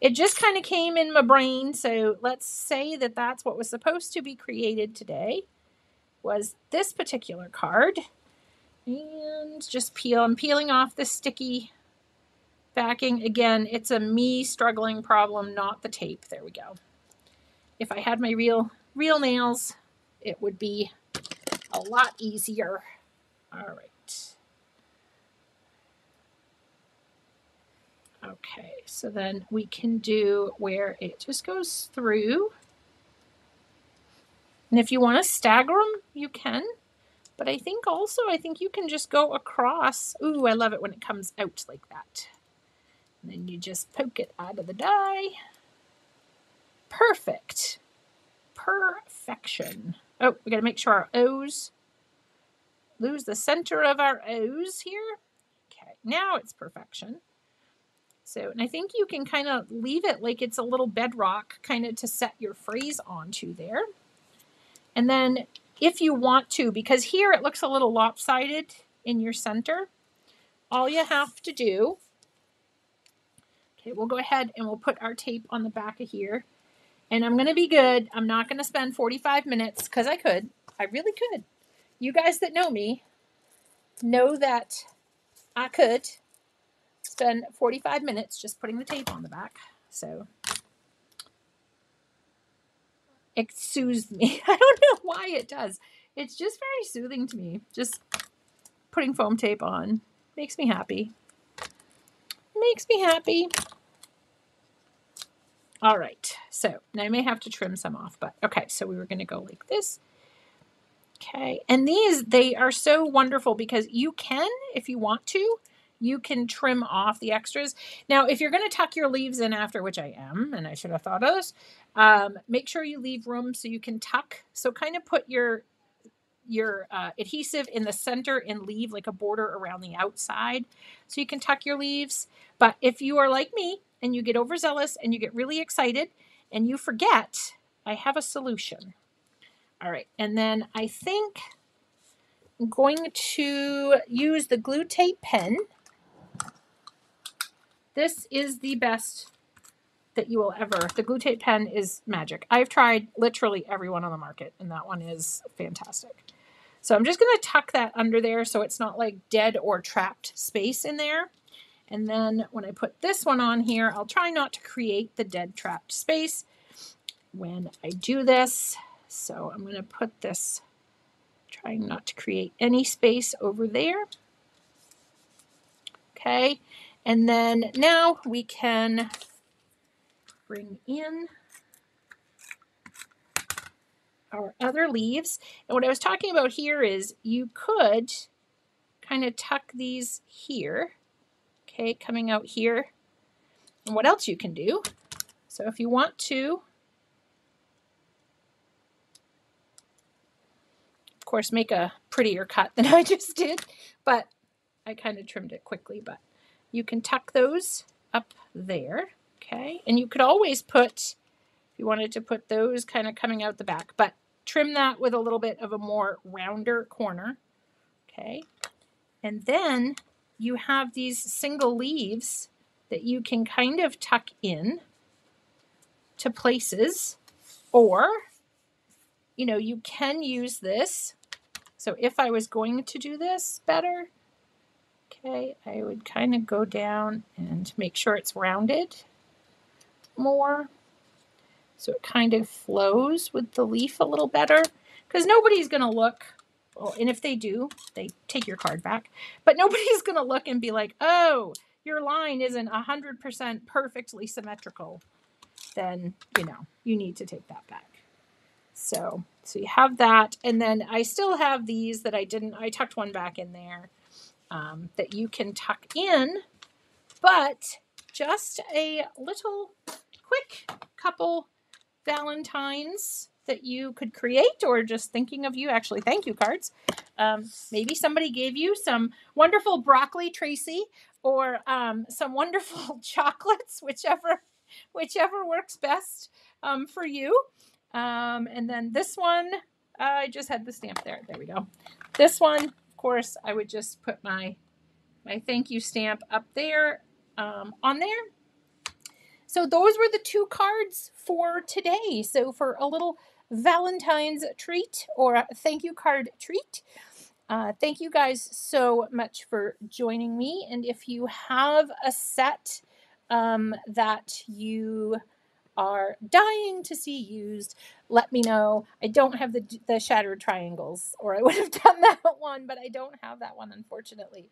Speaker 1: It just kind of came in my brain. So let's say that that's what was supposed to be created today, was this particular card. And just peel. I'm peeling off the sticky backing. Again, it's a me struggling problem, not the tape. There we go. If I had my real nails, it would be a lot easier. All right. Okay, so then we can do where it just goes through. And if you want to stagger them, you can. But I think you can just go across. Ooh, I love it when it comes out like that. And then you just poke it out of the die. Perfect. Perfection. Oh, we got to make sure our O's lose the center of our O's here. Okay, now it's perfection. So, and I think you can kind of leave it like it's a little bedrock kind of to set your phrase onto there. And then if you want to, because here it looks a little lopsided in your center, all you have to do, okay, we'll go ahead and we'll put our tape on the back of here. And I'm going to be good. I'm not going to spend 45 minutes because I could. I really could. You guys that know me know that I could spend 45 minutes just putting the tape on the back. So it soothes me. I don't know why it does. It's just very soothing to me. Just putting foam tape on makes me happy. Makes me happy. All right. So now I may have to trim some off, but okay. So we were going to go like this. Okay. And these, they are so wonderful because you can, if you want to, you can trim off the extras. Now, if you're going to tuck your leaves in after, which I am, and I should have thought of this, make sure you leave room so you can tuck. So kind of put your adhesive in the center and leave like a border around the outside so you can tuck your leaves. But if you are like me and you get overzealous and you get really excited and you forget, I have a solution. All right. And then I think I'm going to use the glue tape pen. This is the best that you will ever. The glue tape pen is magic. I've tried literally every one on the market, and that one is fantastic. So I'm just going to tuck that under there so it's not like dead or trapped space in there. And then when I put this one on here, I'll try not to create the dead trapped space when I do this. So I'm going to put this, trying not to create any space over there. Okay. And then now we can bring in our other leaves. And what I was talking about here is you could kind of tuck these here. Okay, coming out here. And what else you can do? So if you want to, of course, make a prettier cut than I just did, but I kind of trimmed it quickly, but you can tuck those up there. Okay, and you could always put, if you wanted to put those kind of coming out the back, but trim that with a little bit of a more rounder corner. Okay, and then you have these single leaves that you can kind of tuck in to places, or, you know, you can use this. So if I was going to do this better, okay, I would kind of go down and make sure it's rounded more. So it kind of flows with the leaf a little better, because nobody's going to look, well, and if they do, they take your card back, but nobody's going to look and be like, oh, your line isn't 100% perfectly symmetrical. Then, you know, you need to take that back. So you have that. And then I still have these that I tucked one back in there that you can tuck in, but just a little quick couple Valentines that you could create, or just thinking of you, actually, thank you cards. Maybe somebody gave you some wonderful broccoli, Tracy, or some wonderful chocolates, whichever works best for you. And then this one, I just had the stamp there. There we go. This one, of course, I would just put my thank you stamp up there. on there. So those were the 2 cards for today. So for a little Valentine's treat or a thank you card treat. Thank you guys so much for joining me. And if you have a set that you are dying to see used, let me know. I don't have the shattered triangles, or I would have done that one, but I don't have that one, unfortunately.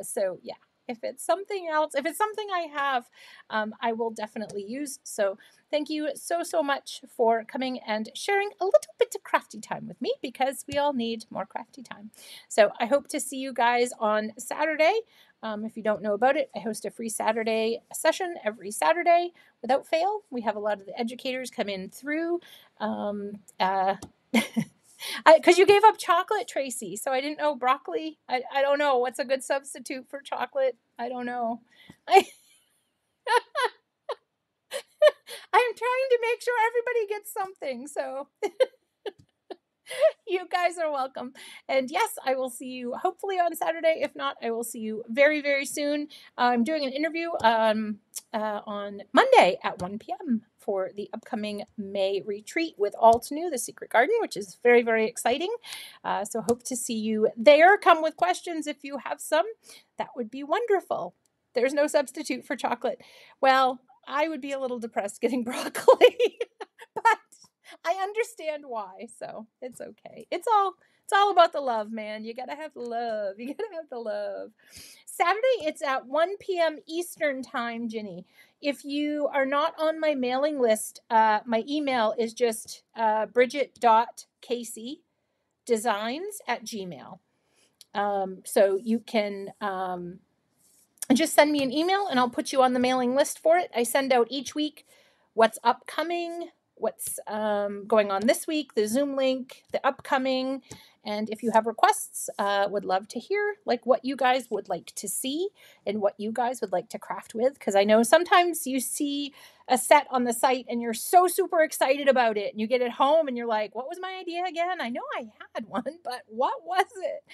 Speaker 1: So yeah, if it's something else, if it's something I have, I will definitely use. So thank you so much for coming and sharing a little bit of crafty time with me, because we all need more crafty time. So I hope to see you guys on Saturday. If you don't know about it, I host a free Saturday session every Saturday without fail. We have a lot of the educators come in through. Because you gave up chocolate, Tracy, so I didn't know broccoli. I don't know what's a good substitute for chocolate. I don't know. I'm trying to make sure everybody gets something. So you guys are welcome. And yes, I will see you hopefully on Saturday. If not, I will see you very soon. I'm doing an interview on Monday at 1 p.m. for the upcoming May retreat with Altenew, the Secret Garden, which is very exciting. So hope to see you there. Come with questions if you have some. That would be wonderful. There's no substitute for chocolate. Well, I would be a little depressed getting broccoli, but I understand why, so it's okay. It's all about the love, man. You gotta have the love. You gotta have the love. Saturday, it's at 1 p.m. Eastern time, Ginny. If you are not on my mailing list, my email is just bridget.caseydesigns@gmail. So you can just send me an email and I'll put you on the mailing list for it. I send out each week what's upcoming, what's going on this week, the Zoom link, the upcoming. And if you have requests, would love to hear like what you guys would like to see and what you guys would like to craft with. Because I know sometimes you see a set on the site and you're so super excited about it. And you get it home and you're like, what was my idea again? I know I had one, but what was it?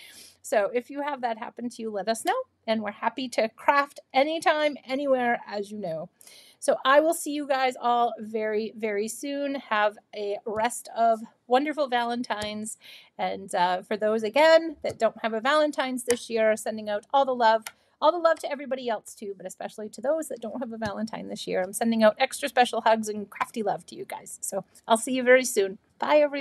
Speaker 1: So if you have that happen to you, let us know. And we're happy to craft anytime, anywhere, as you know. So I will see you guys all very soon. Have a rest of wonderful Valentine's. And for those, again, that don't have a Valentine's this year, sending out all the love to everybody else too, but especially to those that don't have a Valentine this year. I'm sending out extra special hugs and crafty love to you guys. So I'll see you very soon. Bye, everyone.